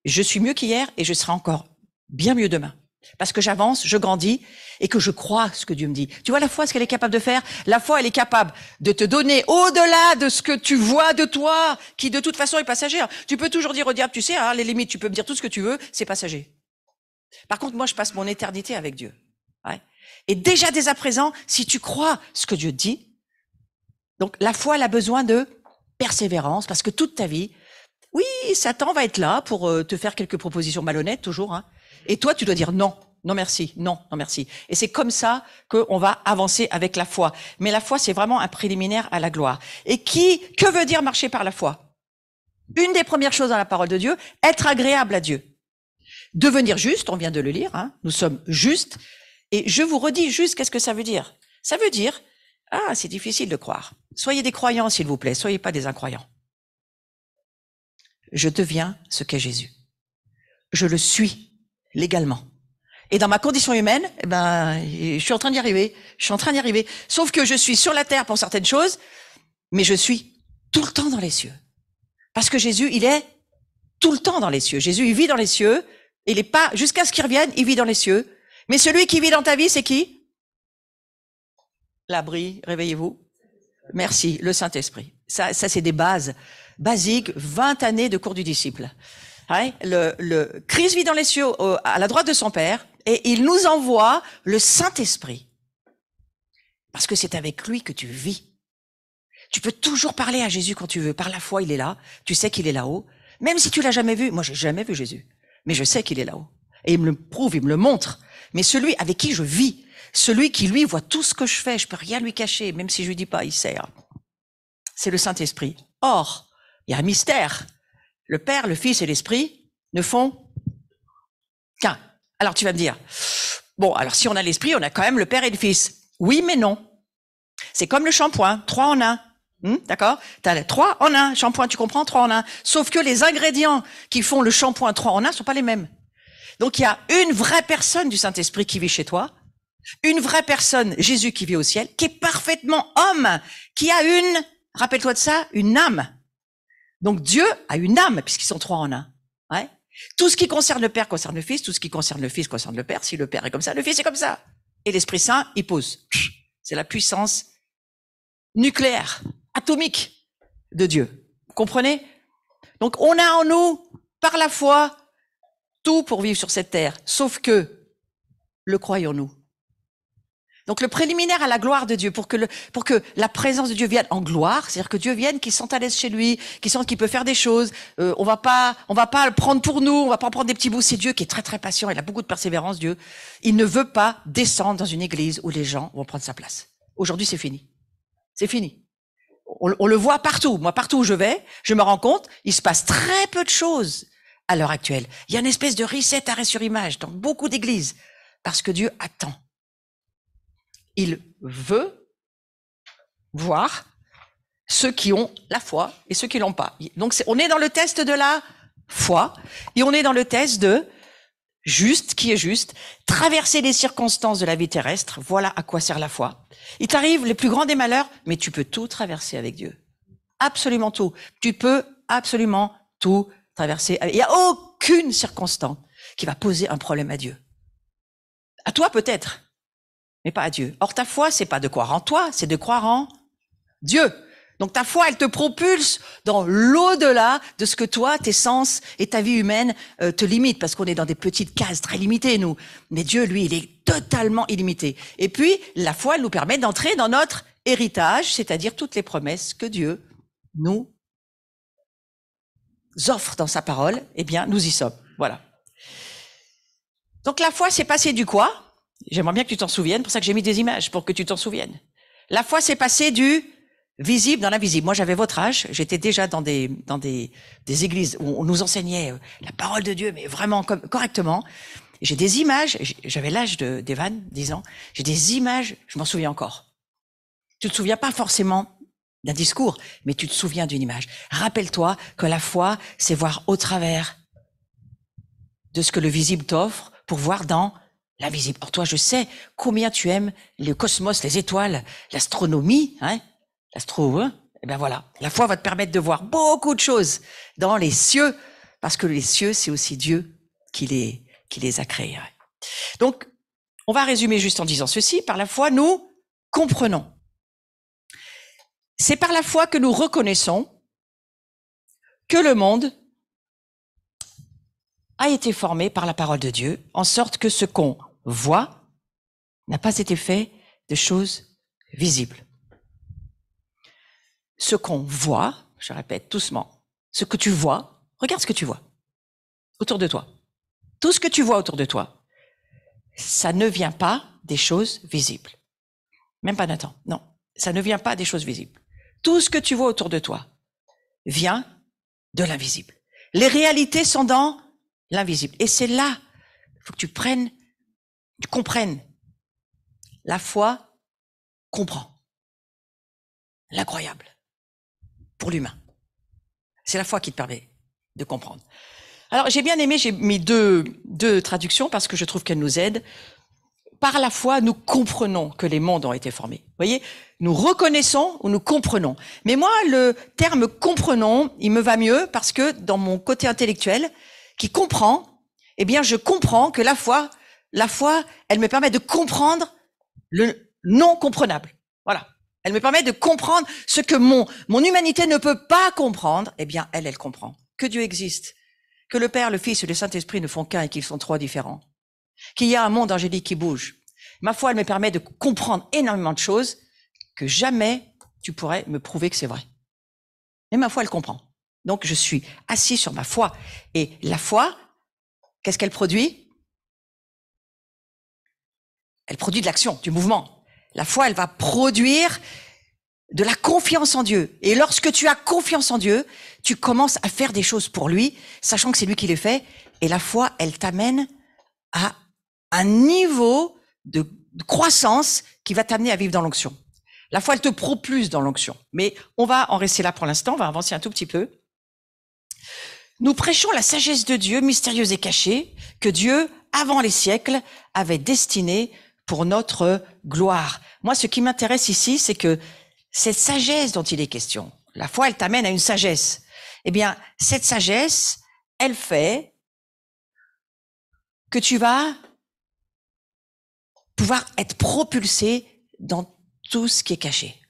je suis mieux qu'hier et je serai encore bien mieux demain. Parce que j'avance, je grandis et que je crois ce que Dieu me dit. Tu vois la foi, ce qu'elle est capable de faire? La foi, elle est capable de te donner au-delà de ce que tu vois de toi, qui de toute façon est passager. Tu peux toujours dire au diable, tu sais, hein, les limites, tu peux me dire tout ce que tu veux, c'est passager. Par contre, moi, je passe mon éternité avec Dieu. Ouais. Et déjà, dès à présent, si tu crois ce que Dieu te dit, donc la foi, elle a besoin de persévérance, parce que toute ta vie, oui, Satan va être là pour te faire quelques propositions malhonnêtes, toujours, hein. Et toi, tu dois dire non, non merci, non, non merci. Et c'est comme ça qu'on va avancer avec la foi. Mais la foi, c'est vraiment un préliminaire à la gloire. Et que veut dire marcher par la foi? Une des premières choses dans la parole de Dieu, être agréable à Dieu. Devenir juste, on vient de le lire, hein, nous sommes justes. Et je vous redis juste, qu'est-ce que ça veut dire? Ça veut dire, c'est difficile de croire. Soyez des croyants, s'il vous plaît, soyez pas des incroyants. Je deviens ce qu'est Jésus. Je le suis légalement. Et dans ma condition humaine, je suis en train d'y arriver. Sauf que je suis sur la terre pour certaines choses, mais je suis tout le temps dans les cieux. Parce que Jésus, il est tout le temps dans les cieux. Jésus, il vit dans les cieux. Il est pas, jusqu'à ce qu'il revienne, il vit dans les cieux. Mais celui qui vit dans ta vie, c'est qui? L'abri, réveillez-vous. Merci, le Saint-Esprit. Ça c'est des bases basiques, 20 années de cours du disciple. Ouais, le Christ vit dans les cieux à la droite de son Père et il nous envoie le Saint-Esprit. Parce que c'est avec lui que tu vis. Tu peux toujours parler à Jésus quand tu veux. Par la foi, il est là. Tu sais qu'il est là-haut. Même si tu l'as jamais vu. Moi, j'ai jamais vu Jésus. Mais je sais qu'il est là-haut. Et il me le prouve, il me le montre. Mais celui avec qui je vis, celui qui, lui, voit tout ce que je fais, je peux rien lui cacher, même si je lui dis pas, il sait. C'est le Saint-Esprit. Or, il y a un mystère. Le Père, le Fils et l'Esprit ne font qu'un. Alors tu vas me dire, bon, alors si on a l'Esprit, on a quand même le Père et le Fils. Oui, mais non. C'est comme le shampoing, 3 en 1. D'accord? T'as 3 en 1. Shampoing, tu comprends? 3 en 1. Sauf que les ingrédients qui font le shampoing 3 en 1 sont pas les mêmes. Donc il y a une vraie personne du Saint-Esprit qui vit chez toi, une vraie personne, Jésus qui vit au ciel, qui est parfaitement homme, qui a rappelle-toi de ça, une âme. Donc Dieu a une âme, puisqu'ils sont 3 en 1. Ouais. Tout ce qui concerne le Père concerne le Fils, tout ce qui concerne le Fils concerne le Père. Si le Père est comme ça, le Fils est comme ça. Et l'Esprit Saint, il pose. C'est la puissance nucléaire, atomique de Dieu. Vous comprenez? Donc, on a en nous, par la foi, tout pour vivre sur cette terre, sauf que le croyons-nous? Donc, le préliminaire à la gloire de Dieu, pour que la présence de Dieu vienne en gloire, c'est-à-dire que Dieu vienne, qu'il se sente à l'aise chez lui, qu'il sente qu'il peut faire des choses, on va pas le prendre pour nous, on va pas en prendre des petits bouts. C'est Dieu qui est très très patient, il a beaucoup de persévérance, Dieu. Il ne veut pas descendre dans une église où les gens vont prendre sa place. Aujourd'hui, c'est fini. C'est fini. On le voit partout. Moi, partout où je vais, je me rends compte, il se passe très peu de choses à l'heure actuelle. Il y a une espèce de reset arrêt sur image dans beaucoup d'églises, parce que Dieu attend. Il veut voir ceux qui ont la foi et ceux qui l'ont pas. Donc, on est dans le test de la foi et on est dans le test de juste, qui est juste, traverser les circonstances de la vie terrestre. Voilà à quoi sert la foi. Il t'arrive les plus grands des malheurs, mais tu peux tout traverser avec Dieu. Absolument tout. Tu peux absolument tout traverser. Il n'y a aucune circonstance qui va poser un problème à Dieu. À toi, peut-être, mais pas à Dieu. Or, ta foi, c'est pas de croire en toi, c'est de croire en Dieu. Donc, ta foi, elle te propulse dans l'au-delà de ce que toi, tes sens et ta vie humaine te limitent, parce qu'on est dans des petites cases très limitées, nous. Mais Dieu, lui, il est totalement illimité. Et puis, la foi, elle nous permet d'entrer dans notre héritage, c'est-à-dire toutes les promesses que Dieu nous offre dans sa parole. Eh bien, nous y sommes. Voilà. Donc, la foi, c'est passé du quoi? J'aimerais bien que tu t'en souviennes, pour ça que j'ai mis des images, pour que tu t'en souviennes. La foi, c'est passé du visible dans l'invisible. Moi, j'avais votre âge, j'étais déjà dans des églises où on nous enseignait la parole de Dieu, mais vraiment correctement. J'ai des images, j'avais l'âge d'Evan, 10 ans, j'ai des images, je m'en souviens encore. Tu te souviens pas forcément d'un discours, mais tu te souviens d'une image. Rappelle-toi que la foi, c'est voir au travers de ce que le visible t'offre pour voir dans l'invisible. Or, toi, je sais combien tu aimes le cosmos, les étoiles, l'astronomie, hein, eh ben voilà. La foi va te permettre de voir beaucoup de choses dans les cieux, parce que les cieux, c'est aussi Dieu qui les a créés. Donc, on va résumer juste en disant ceci. Par la foi, nous comprenons. C'est par la foi que nous reconnaissons que le monde a été formé par la parole de Dieu, en sorte que ce qu'on voit n'a pas été fait de choses visibles. Ce qu'on voit, je répète doucement, ce que tu vois, regarde ce que tu vois autour de toi. Tout ce que tu vois autour de toi, ça ne vient pas des choses visibles. Même pas Nathan, non, ça ne vient pas des choses visibles. Tout ce que tu vois autour de toi vient de l'invisible. Les réalités sont dans l'invisible. Et c'est là, il faut que tu comprennes. La foi comprend. L'incroyable. Pour l'humain. C'est la foi qui te permet de comprendre. Alors, j'ai bien aimé, j'ai mis deux traductions parce que je trouve qu'elles nous aident. Par la foi, nous comprenons que les mondes ont été formés. Vous voyez, nous reconnaissons ou nous comprenons. Mais moi, le terme comprenons, il me va mieux parce que dans mon côté intellectuel, qui comprend, eh bien, je comprends que la foi, elle me permet de comprendre le non comprenable. Voilà. Elle me permet de comprendre ce que mon humanité ne peut pas comprendre. Eh bien, elle comprend. Que Dieu existe. Que le Père, le Fils et le Saint-Esprit ne font qu'un et qu'ils sont trois différents. Qu'il y a un monde angélique qui bouge. Ma foi, elle me permet de comprendre énormément de choses que jamais tu pourrais me prouver que c'est vrai. Mais ma foi, elle comprend. Donc, je suis assis sur ma foi. Et la foi, qu'est-ce qu'elle produit? Elle produit de l'action, du mouvement. La foi, elle va produire de la confiance en Dieu. Et lorsque tu as confiance en Dieu, tu commences à faire des choses pour lui, sachant que c'est lui qui les fait. Et la foi, elle t'amène à un niveau de croissance qui va t'amener à vivre dans l'onction. La foi, elle te propulse dans l'onction. Mais on va en rester là pour l'instant, on va avancer un tout petit peu. Nous prêchons la sagesse de Dieu, mystérieuse et cachée, que Dieu, avant les siècles, avait destinée pour notre gloire. Moi, ce qui m'intéresse ici, c'est que cette sagesse dont il est question, la foi, elle t'amène à une sagesse. Eh bien, cette sagesse, elle fait que tu vas pouvoir être propulsé dans tout ce qui est caché.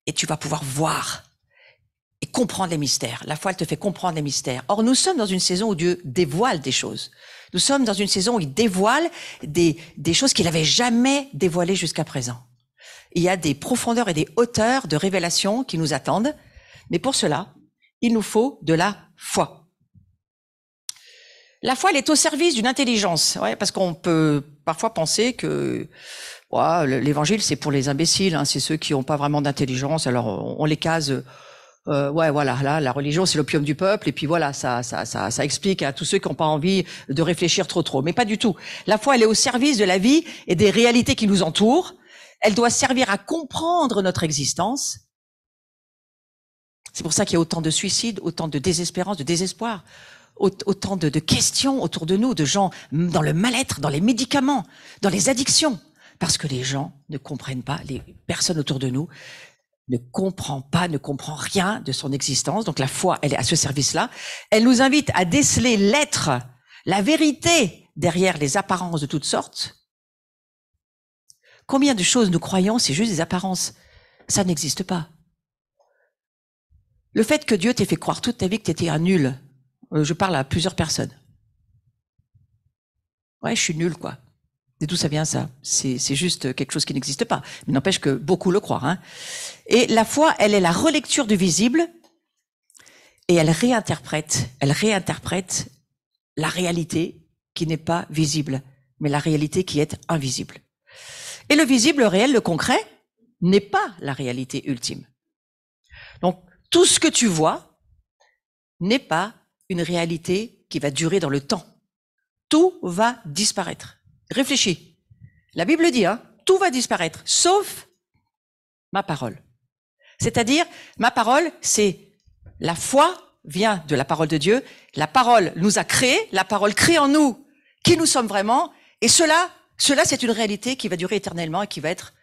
Et tu vas pouvoir voir et comprendre les mystères. La foi, elle te fait comprendre les mystères. Or, nous sommes dans une saison où Dieu dévoile des choses. Nous sommes dans une saison où il dévoile des choses qu'il n'avait jamais dévoilées jusqu'à présent. Il y a des profondeurs et des hauteurs de révélation qui nous attendent. Mais pour cela, il nous faut de la foi. La foi, elle est au service d'une intelligence. Ouais, parce qu'on peut parfois penser que l'évangile, c'est pour les imbéciles, hein, c'est ceux qui n'ont pas vraiment d'intelligence. Alors, on les case. Là, la religion, c'est l'opium du peuple. Et puis voilà, ça explique à tous ceux qui n'ont pas envie de réfléchir trop. Mais pas du tout. La foi, elle est au service de la vie et des réalités qui nous entourent. Elle doit servir à comprendre notre existence. C'est pour ça qu'il y a autant de suicides, autant de désespérance, de désespoir, autant de questions autour de nous, de gens dans le mal-être, dans les médicaments, dans les addictions. Parce que les gens ne comprennent pas, les personnes autour de nous ne comprennent pas, ne comprennent rien de son existence. Donc la foi, elle est à ce service-là. Elle nous invite à déceler l'être, la vérité derrière les apparences de toutes sortes. Combien de choses nous croyons, c'est juste des apparences. Ça n'existe pas. Le fait que Dieu t'ait fait croire toute ta vie que tu étais un nul, je parle à plusieurs personnes. Ouais, je suis nul, quoi. Et d'où ça vient, ça? C'est juste quelque chose qui n'existe pas. Mais n'empêche que beaucoup le croient, hein. Et la foi, elle est la relecture du visible et elle réinterprète la réalité qui n'est pas visible, mais la réalité qui est invisible. Et le visible, le réel, le concret, n'est pas la réalité ultime. Donc, tout ce que tu vois n'est pas une réalité qui va durer dans le temps. Tout va disparaître. Réfléchis. La Bible dit, tout va disparaître, sauf ma parole. C'est-à-dire, ma parole, c'est la foi vient de la parole de Dieu. La parole nous a créés, la parole crée en nous qui nous sommes vraiment. Et cela, c'est une réalité qui va durer éternellement et qui va être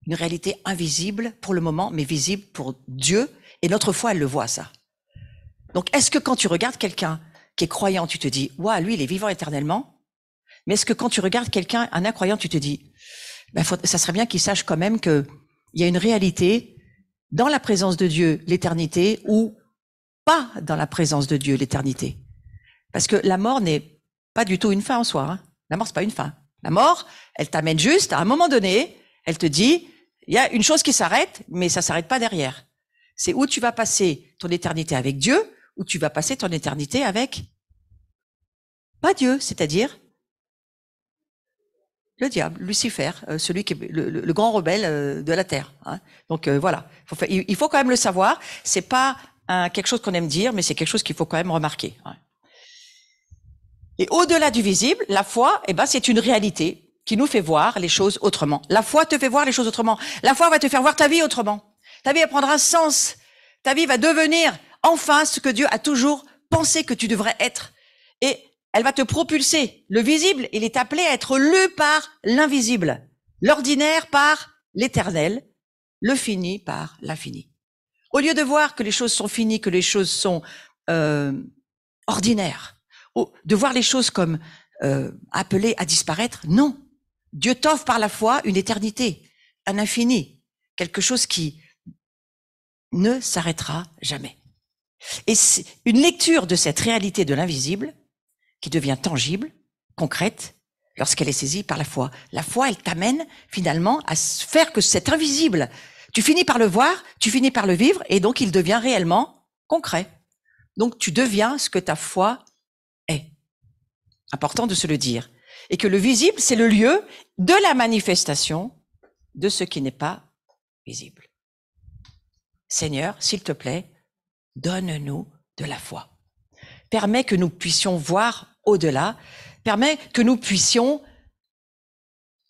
une réalité invisible pour le moment, mais visible pour Dieu. Et notre foi, elle le voit, ça. Donc, est-ce que quand tu regardes quelqu'un qui est croyant, tu te dis, ouais, lui, il est vivant éternellement? Mais est-ce que quand tu regardes quelqu'un, un incroyant, tu te dis, ça serait bien qu'il sache quand même qu'il y a une réalité dans la présence de Dieu, l'éternité, ou pas dans la présence de Dieu, l'éternité. Parce que la mort n'est pas du tout une fin en soi, hein. La mort, c'est pas une fin. La mort, elle t'amène juste, à un moment donné, elle te dit, il y a une chose qui s'arrête, mais ça s'arrête pas derrière. C'est où tu vas passer ton éternité avec Dieu, ou tu vas passer ton éternité avec pas Dieu, c'est-à-dire le diable, Lucifer, celui qui est le grand rebelle de la terre, hein. Donc voilà, il faut quand même le savoir. C'est pas quelque chose qu'on aime dire, mais c'est quelque chose qu'il faut quand même remarquer, hein. Et au-delà du visible, la foi, c'est une réalité qui nous fait voir les choses autrement. La foi te fait voir les choses autrement. La foi va te faire voir ta vie autrement. Ta vie va prendre un sens. Ta vie va devenir enfin ce que Dieu a toujours pensé que tu devrais être. Et elle va te propulser. Le visible, il est appelé à être lu par l'invisible. L'ordinaire par l'éternel. Le fini par l'infini. Au lieu de voir que les choses sont finies, que les choses sont ordinaires, de voir les choses comme appelées à disparaître, non. Dieu t'offre par la foi une éternité, un infini, quelque chose qui ne s'arrêtera jamais. Et c'est une lecture de cette réalité de l'invisible qui devient tangible, concrète, lorsqu'elle est saisie par la foi. La foi, elle t'amène finalement à faire que cet invisible, tu finis par le voir, tu finis par le vivre, et donc il devient réellement concret. Donc tu deviens ce que ta foi est. Important de se le dire. Et que le visible, c'est le lieu de la manifestation de ce qui n'est pas visible. Seigneur, s'il te plaît, donne-nous de la foi. Permets que nous puissions voir au-delà. Permets que nous puissions,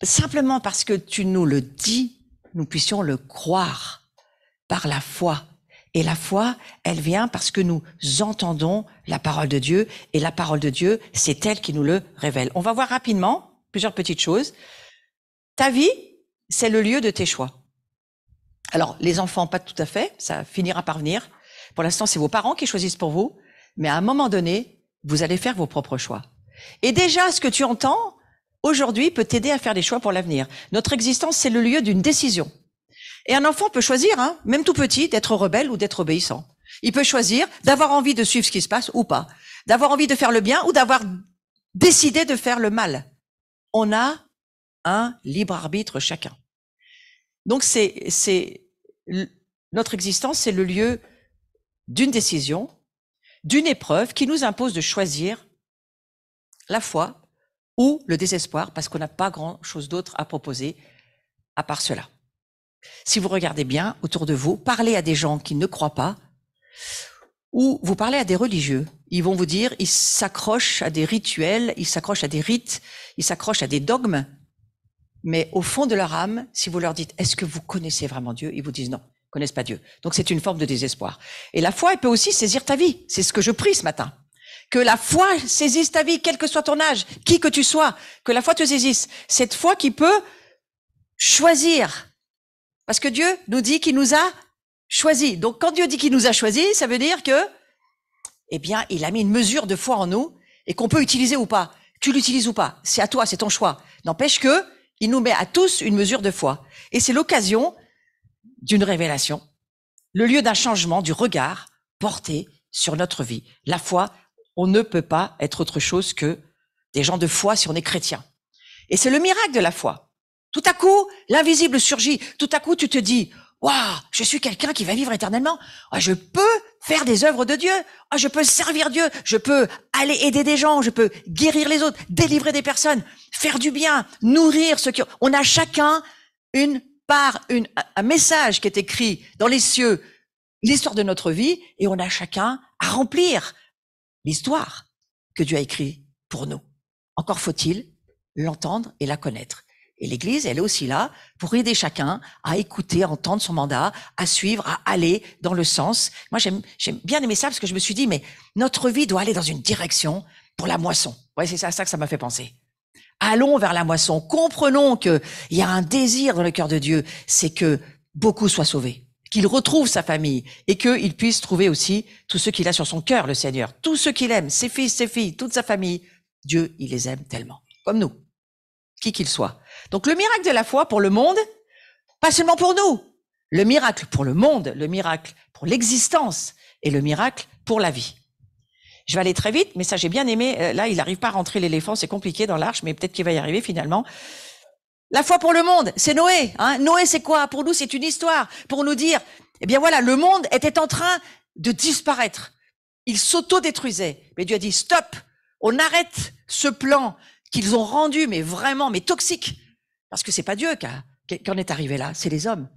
simplement parce que tu nous le dis, nous puissions le croire par la foi. Et la foi, elle vient parce que nous entendons la parole de Dieu. Et la parole de Dieu, c'est elle qui nous le révèle. On va voir rapidement plusieurs petites choses. Ta vie, c'est le lieu de tes choix. Alors, les enfants, pas tout à fait. Ça finira par venir. Pour l'instant, c'est vos parents qui choisissent pour vous. Mais à un moment donné, vous allez faire vos propres choix. Et déjà, ce que tu entends aujourd'hui peut t'aider à faire des choix pour l'avenir. Notre existence, c'est le lieu d'une décision. Et un enfant peut choisir, hein, même tout petit, d'être rebelle ou d'être obéissant. Il peut choisir d'avoir envie de suivre ce qui se passe ou pas, d'avoir envie de faire le bien ou d'avoir décidé de faire le mal. On a un libre arbitre chacun. Donc notre existence, c'est le lieu d'une décision, d'une épreuve qui nous impose de choisir la foi ou le désespoir parce qu'on n'a pas grand-chose d'autre à proposer à part cela. Si vous regardez bien autour de vous, parlez à des gens qui ne croient pas ou vous parlez à des religieux. Ils vont vous dire, ils s'accrochent à des rituels, ils s'accrochent à des rites, ils s'accrochent à des dogmes. Mais au fond de leur âme, si vous leur dites, est-ce que vous connaissez vraiment Dieu? Ils vous disent non, ils connaissent pas Dieu. Donc c'est une forme de désespoir. Et la foi, elle peut aussi saisir ta vie. C'est ce que je prie ce matin. Que la foi saisisse ta vie, quel que soit ton âge, qui que tu sois. Que la foi te saisisse. Cette foi qui peut choisir. Parce que Dieu nous dit qu'il nous a choisis. Donc quand Dieu dit qu'il nous a choisis, ça veut dire que, eh bien, il a mis une mesure de foi en nous et qu'on peut utiliser ou pas. Tu l'utilises ou pas. C'est à toi, c'est ton choix. N'empêche que, il nous met à tous une mesure de foi. Et c'est l'occasion d'une révélation, le lieu d'un changement du regard porté sur notre vie. La foi, on ne peut pas être autre chose que des gens de foi si on est chrétien. Et c'est le miracle de la foi. Tout à coup, l'invisible surgit. Tout à coup, tu te dis, waouh, je suis quelqu'un qui va vivre éternellement. Oh, je peux faire des œuvres de Dieu. Oh, je peux servir Dieu. Je peux aller aider des gens. Je peux guérir les autres, délivrer des personnes, faire du bien, nourrir ceux qui... On a chacun une part, un message qui est écrit dans les cieux, l'histoire de notre vie, et on a chacun à remplir l'histoire que Dieu a écrite pour nous. Encore faut-il l'entendre et la connaître. Et l'Église, elle est aussi là pour aider chacun à écouter, à entendre son mandat, à suivre, à aller dans le sens. Moi, j'aime bien aimer ça parce que je me suis dit, mais notre vie doit aller dans une direction pour la moisson. Ouais, c'est ça que ça m'a fait penser. Allons vers la moisson. Comprenons qu'il y a un désir dans le cœur de Dieu, c'est que beaucoup soient sauvés, qu'il retrouve sa famille et qu'il puisse trouver aussi tous ceux qu'il a sur son cœur, le Seigneur. Tous ceux qu'il aime, ses fils, ses filles, toute sa famille. Dieu, il les aime tellement, comme nous, qui qu'ils soient. Donc le miracle de la foi pour le monde, pas seulement pour nous, le miracle pour le monde, le miracle pour l'existence et le miracle pour la vie. Je vais aller très vite, mais ça j'ai bien aimé. Là, il n'arrive pas à rentrer l'éléphant, c'est compliqué dans l'arche, mais peut-être qu'il va y arriver finalement. La foi pour le monde, c'est Noé. Hein. Noé, c'est quoi? Pour nous, c'est une histoire. Pour nous dire, eh bien voilà, le monde était en train de disparaître. Il s'auto-détruisait. Mais Dieu a dit, stop, on arrête ce plan qu'ils ont rendu, mais vraiment, mais toxique. Parce que c'est pas Dieu qui en est arrivé là, c'est les hommes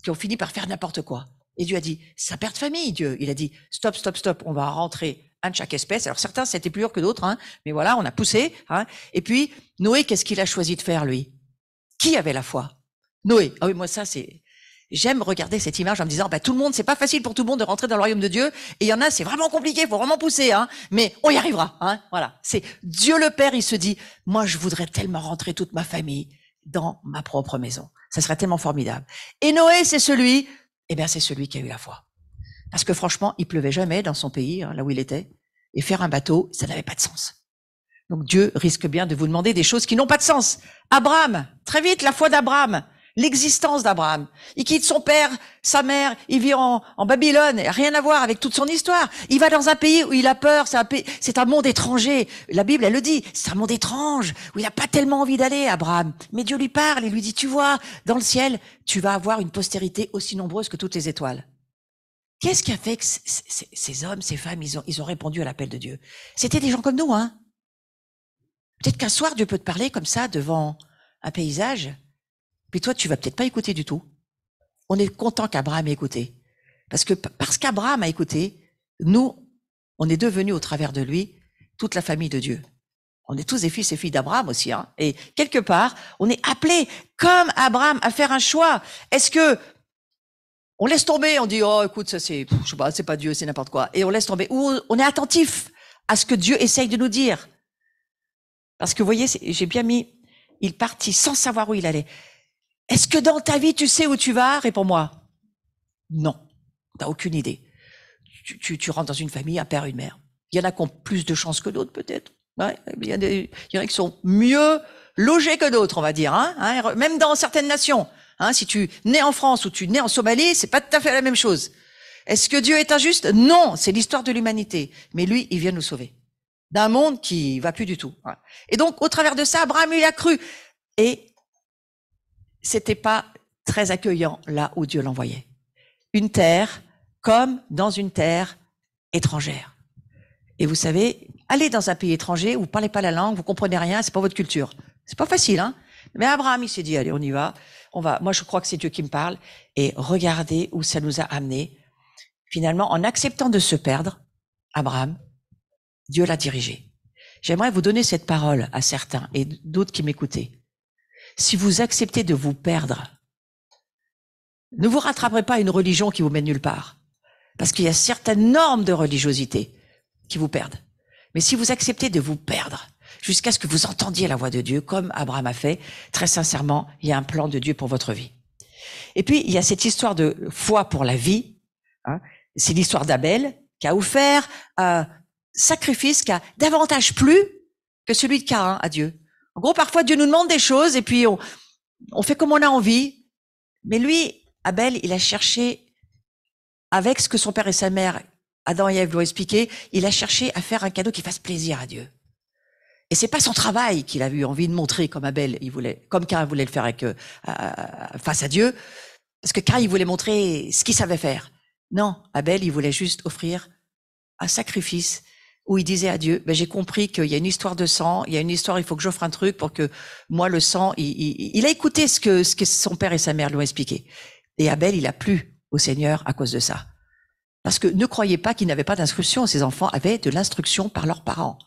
qui ont fini par faire n'importe quoi. Et Dieu a dit, ça perd de famille, Dieu. Il a dit, stop, stop, stop, on va rentrer un de chaque espèce. Alors certains, c'était plus dur que d'autres, hein, mais voilà, on a poussé. Hein. Et puis, Noé, qu'est-ce qu'il a choisi de faire, lui? Qui avait la foi? Noé. Ah oui, moi ça, j'aime regarder cette image en me disant, tout le monde, c'est pas facile pour tout le monde de rentrer dans le royaume de Dieu. Et il y en a, c'est vraiment compliqué, faut vraiment pousser, hein. Mais on y arrivera, hein. Voilà. C'est Dieu le Père, il se dit, moi, je voudrais tellement rentrer toute ma famille dans ma propre maison. Ça serait tellement formidable. Et Noé, c'est celui qui a eu la foi. Parce que franchement, il pleuvait jamais dans son pays, hein, là où il était. Et faire un bateau, ça n'avait pas de sens. Donc Dieu risque bien de vous demander des choses qui n'ont pas de sens. Abraham, très vite, la foi d'Abraham, l'existence d'Abraham. Il quitte son père, sa mère, il vit en Babylone, rien à voir avec toute son histoire. Il va dans un pays où il a peur, c'est un monde étranger. La Bible, elle le dit, c'est un monde étrange, où il n'a pas tellement envie d'aller, Abraham. Mais Dieu lui parle et lui dit, tu vois, dans le ciel, tu vas avoir une postérité aussi nombreuse que toutes les étoiles. Qu'est-ce qui a fait que ces hommes, ces femmes, ils ont répondu à l'appel de Dieu? C'était des gens comme nous, hein. Peut-être qu'un soir, Dieu peut te parler comme ça devant un paysage, puis toi, tu vas peut-être pas écouter du tout. On est content qu'Abraham ait écouté. Parce qu'Abraham a écouté, nous, on est devenus au travers de lui toute la famille de Dieu. On est tous des fils et filles d'Abraham aussi, hein. Et quelque part, on est appelés, comme Abraham, à faire un choix. Est-ce que on laisse tomber, on dit, oh, écoute, ça c'est, je sais pas, c'est pas Dieu, c'est n'importe quoi. Et on laisse tomber. Ou on est attentif à ce que Dieu essaye de nous dire. Parce que vous voyez, j'ai bien mis, il partit sans savoir où il allait. Est-ce que dans ta vie, tu sais où tu vas? Réponds-moi. Non. T'as aucune idée. Tu rentres dans une famille, un père, une mère. Il y en a qui ont plus de chance que d'autres, peut-être. Ouais, il y en a qui sont mieux logés que d'autres, on va dire, hein, même dans certaines nations. Hein, si tu nais en France ou tu nais en Somalie, c'est pas tout à fait la même chose. Est-ce que Dieu est injuste? Non, c'est l'histoire de l'humanité. Mais lui, il vient nous sauver d'un monde qui va plus du tout. Voilà. Et donc, au travers de ça, Abraham, il a cru. Et c'était pas très accueillant là où Dieu l'envoyait. Une terre comme dans une terre étrangère. Et vous savez, aller dans un pays étranger où vous parlez pas la langue, vous comprenez rien, c'est pas votre culture. C'est pas facile, hein. Mais Abraham, il s'est dit, allez, on y va. Moi, je crois que c'est Dieu qui me parle. Et regardez où ça nous a amené. Finalement, en acceptant de se perdre, Abraham, Dieu l'a dirigé. J'aimerais vous donner cette parole à certains et d'autres qui m'écoutaient. Si vous acceptez de vous perdre, ne vous rattraperez pas à une religion qui vous mène nulle part. Parce qu'il y a certaines normes de religiosité qui vous perdent. Mais si vous acceptez de vous perdre jusqu'à ce que vous entendiez la voix de Dieu, comme Abraham a fait, très sincèrement, il y a un plan de Dieu pour votre vie. Et puis, il y a cette histoire de foi pour la vie. Hein. C'est l'histoire d'Abel qui a offert un sacrifice qui a davantage plu que celui de Caïn à Dieu. En gros, parfois, Dieu nous demande des choses et puis on fait comme on a envie. Mais lui, Abel, il a cherché, avec ce que son père et sa mère, Adam et Ève, lui ont expliqué, il a cherché à faire un cadeau qui fasse plaisir à Dieu. Et c'est pas son travail qu'il a eu envie de montrer comme Abel, comme Caïn voulait le faire face à Dieu, parce que Caïn, il voulait montrer ce qu'il savait faire. Non, Abel, il voulait juste offrir un sacrifice où il disait à Dieu, j'ai compris qu'il y a une histoire de sang, il y a une histoire, il faut que j'offre un truc pour que moi, le sang, il a écouté ce que son père et sa mère lui ont expliqué. Et Abel, il a plu au Seigneur à cause de ça. Parce que ne croyez pas qu'il n'avait pas d'instruction, ses enfants avaient de l'instruction par leurs parents.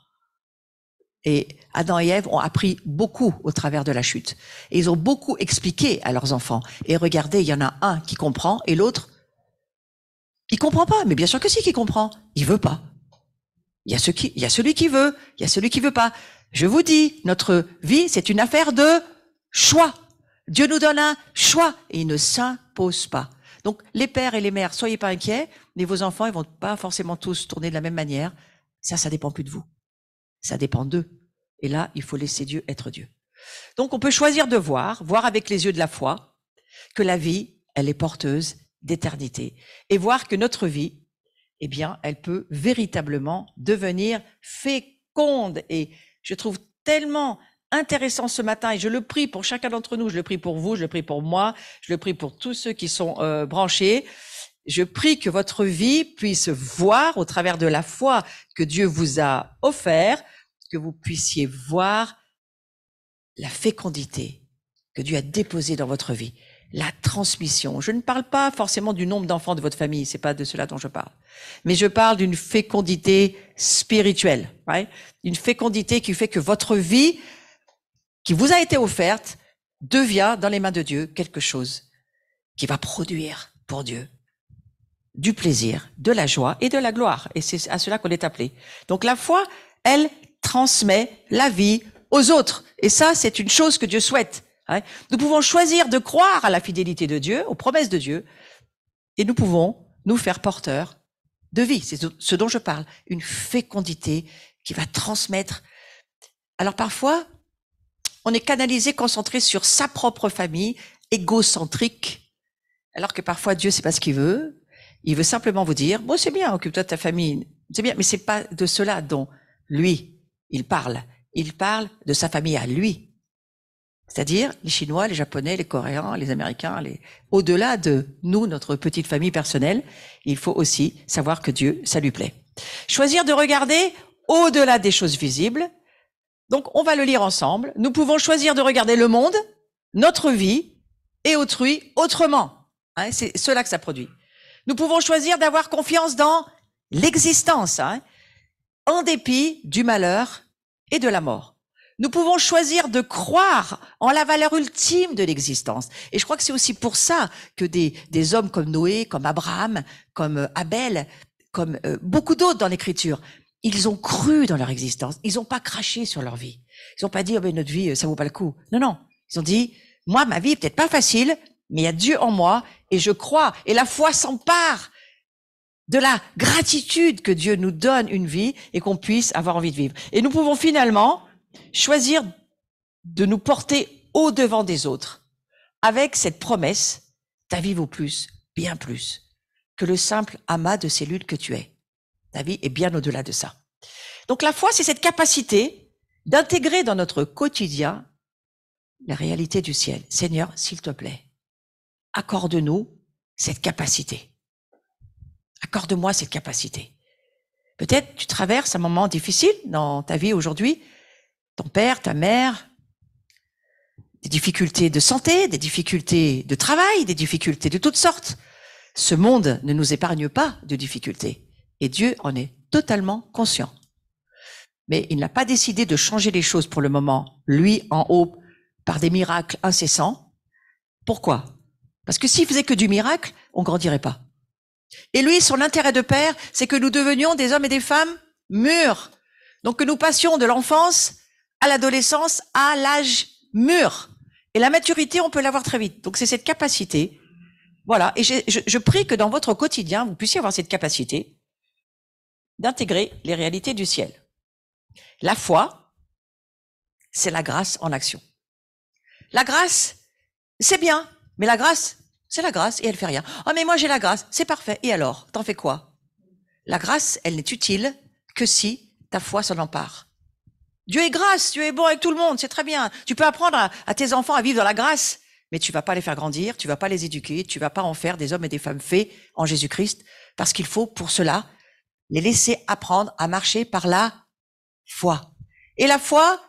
Et Adam et Ève ont appris beaucoup au travers de la chute. Et ils ont beaucoup expliqué à leurs enfants. Et regardez, il y en a un qui comprend et l'autre, il comprend pas. Mais bien sûr que si, qu'il comprend. Il veut pas. Il y a celui qui veut, il y a celui qui veut pas. Je vous dis, notre vie, c'est une affaire de choix. Dieu nous donne un choix et il ne s'impose pas. Donc, les pères et les mères, soyez pas inquiets, mais vos enfants, ils vont pas forcément tous tourner de la même manière. Ça dépend plus de vous. Ça dépend d'eux. Et là, il faut laisser Dieu être Dieu. Donc, on peut choisir de voir avec les yeux de la foi, que la vie, elle est porteuse d'éternité. Et voir que notre vie, eh bien, elle peut véritablement devenir féconde. Et je trouve tellement intéressant ce matin, et je le prie pour chacun d'entre nous, je le prie pour vous, je le prie pour moi, je le prie pour tous ceux qui sont branchés. Je prie que votre vie puisse voir au travers de la foi que Dieu vous a offert, que vous puissiez voir la fécondité que Dieu a déposée dans votre vie, la transmission. Je ne parle pas forcément du nombre d'enfants de votre famille, c'est pas de cela dont je parle. Mais je parle d'une fécondité spirituelle, ouais? Une fécondité qui fait que votre vie, qui vous a été offerte, devient dans les mains de Dieu quelque chose qui va produire pour Dieu du plaisir, de la joie et de la gloire. Et c'est à cela qu'on est appelé. Donc la foi, elle transmet la vie aux autres. Et ça, c'est une chose que Dieu souhaite. Hein. Nous pouvons choisir de croire à la fidélité de Dieu, aux promesses de Dieu, et nous pouvons nous faire porteurs de vie. C'est ce dont je parle. Une fécondité qui va transmettre. Alors parfois, on est canalisé, concentré sur sa propre famille, égocentrique, alors que parfois Dieu, c'est pas ce qu'il veut. Il veut simplement vous dire, bon, c'est bien, occupe-toi de ta famille, c'est bien, mais c'est pas de cela dont lui, il parle. Il parle de sa famille à lui. C'est-à-dire les Chinois, les Japonais, les Coréens, les Américains, au-delà de nous, notre petite famille personnelle, il faut aussi savoir que Dieu, ça lui plaît. Choisir de regarder au-delà des choses visibles. Donc, on va le lire ensemble. Nous pouvons choisir de regarder le monde, notre vie et autrui autrement. Hein, c'est cela que ça produit. Nous pouvons choisir d'avoir confiance dans l'existence, hein, en dépit du malheur et de la mort. Nous pouvons choisir de croire en la valeur ultime de l'existence. Et je crois que c'est aussi pour ça que des hommes comme Noé, comme Abraham, comme Abel, comme beaucoup d'autres dans l'Écriture, ils ont cru dans leur existence. Ils n'ont pas craché sur leur vie. Ils n'ont pas dit, oh ben notre vie, ça vaut pas le coup. Non, non. Ils ont dit, moi, ma vie est peut-être pas facile, mais il y a Dieu en moi et je crois. Et la foi s'empare de la gratitude que Dieu nous donne une vie et qu'on puisse avoir envie de vivre. Et nous pouvons finalement choisir de nous porter au-devant des autres avec cette promesse, ta vie vaut plus, bien plus, que le simple amas de cellules que tu es. Ta vie est bien au-delà de ça. Donc la foi, c'est cette capacité d'intégrer dans notre quotidien la réalité du ciel. Seigneur, s'il te plaît, accorde-nous cette capacité. Accorde-moi cette capacité. Peut-être tu traverses un moment difficile dans ta vie aujourd'hui, ton père, ta mère, des difficultés de santé, des difficultés de travail, des difficultés de toutes sortes. Ce monde ne nous épargne pas de difficultés et Dieu en est totalement conscient. Mais il n'a pas décidé de changer les choses pour le moment, lui en haut, par des miracles incessants. Pourquoi? Parce que s'il faisait que du miracle, on grandirait pas. Et lui, son intérêt de père, c'est que nous devenions des hommes et des femmes mûrs. Donc que nous passions de l'enfance à l'adolescence à l'âge mûr. Et la maturité, on peut l'avoir très vite. Donc c'est cette capacité. Voilà. Et je prie que dans votre quotidien, vous puissiez avoir cette capacité d'intégrer les réalités du ciel. La foi, c'est la grâce en action. La grâce, c'est bien, mais la grâce, c'est la grâce et elle fait rien. Oh mais moi j'ai la grâce, c'est parfait. Et alors, t'en fais quoi? La grâce, elle n'est utile que si ta foi s'en empare. Dieu est grâce, Dieu est bon avec tout le monde, c'est très bien. Tu peux apprendre à tes enfants à vivre dans la grâce, mais tu vas pas les faire grandir, tu vas pas les éduquer, tu vas pas en faire des hommes et des femmes faits en Jésus-Christ, parce qu'il faut pour cela les laisser apprendre à marcher par la foi. Et la foi,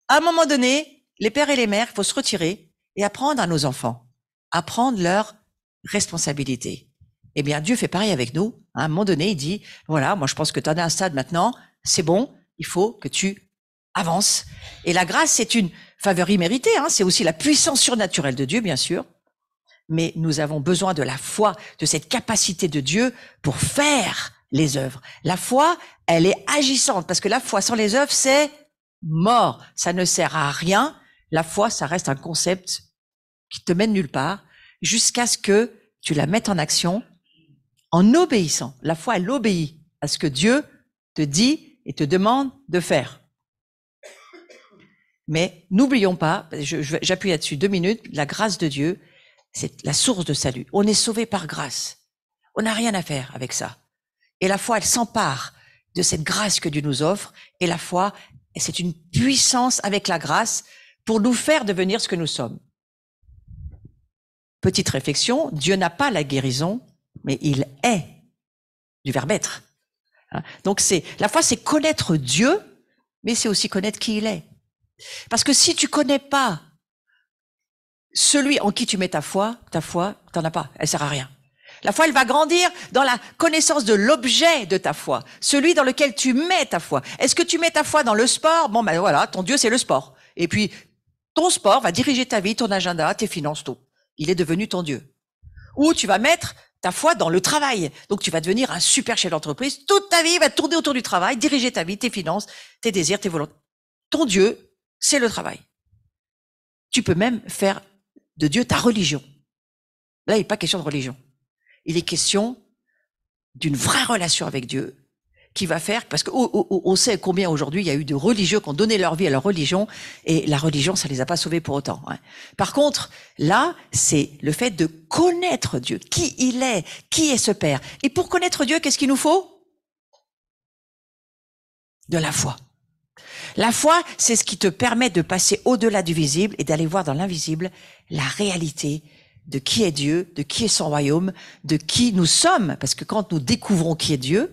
à un moment donné, les pères et les mères, il faut se retirer et apprendre à nos enfants, apprendre leurs responsabilités. Eh bien, Dieu fait pareil avec nous. À un moment donné, il dit, voilà, moi je pense que tu en as un stade maintenant, c'est bon, il faut que tu avances. Et la grâce, c'est une faveur imméritée, hein, c'est aussi la puissance surnaturelle de Dieu, bien sûr. Mais nous avons besoin de la foi, de cette capacité de Dieu pour faire les œuvres. La foi, elle est agissante, parce que la foi sans les œuvres, c'est mort. Ça ne sert à rien. La foi, ça reste un concept qui te mène nulle part, jusqu'à ce que tu la mettes en action en obéissant. La foi, elle obéit à ce que Dieu te dit et te demande de faire. Mais n'oublions pas, j'appuie là-dessus 2 minutes, la grâce de Dieu, c'est la source de salut. On est sauvé par grâce. On n'a rien à faire avec ça. Et la foi, elle s'empare de cette grâce que Dieu nous offre. Et la foi, c'est une puissance avec la grâce pour nous faire devenir ce que nous sommes. Petite réflexion, Dieu n'a pas la guérison, mais il est du verbe être. Donc la foi, c'est connaître Dieu, mais c'est aussi connaître qui il est. Parce que si tu connais pas celui en qui tu mets ta foi, t'en as pas, elle sert à rien. La foi, elle va grandir dans la connaissance de l'objet de ta foi, celui dans lequel tu mets ta foi. Est-ce que tu mets ta foi dans le sport? Bon, ben voilà, ton Dieu, c'est le sport. Et puis, ton sport va diriger ta vie, ton agenda, tes finances, tout. Il est devenu ton Dieu. Ou tu vas mettre ta foi dans le travail. Donc, tu vas devenir un super chef d'entreprise. Toute ta vie va tourner autour du travail, diriger ta vie, tes finances, tes désirs, tes volontés. Ton Dieu, c'est le travail. Tu peux même faire de Dieu ta religion. Là, il n'est pas question de religion. Il est question d'une vraie relation avec Dieu qui va faire, parce qu'on sait combien aujourd'hui il y a eu de religieux qui ont donné leur vie à leur religion, et la religion, ça les a pas sauvés pour autant. Hein. Par contre, là, c'est le fait de connaître Dieu, qui il est, qui est ce Père. Et pour connaître Dieu, qu'est-ce qu'il nous faut? De la foi. La foi, c'est ce qui te permet de passer au-delà du visible et d'aller voir dans l'invisible la réalité de qui est Dieu, de qui est son royaume, de qui nous sommes. Parce que quand nous découvrons qui est Dieu,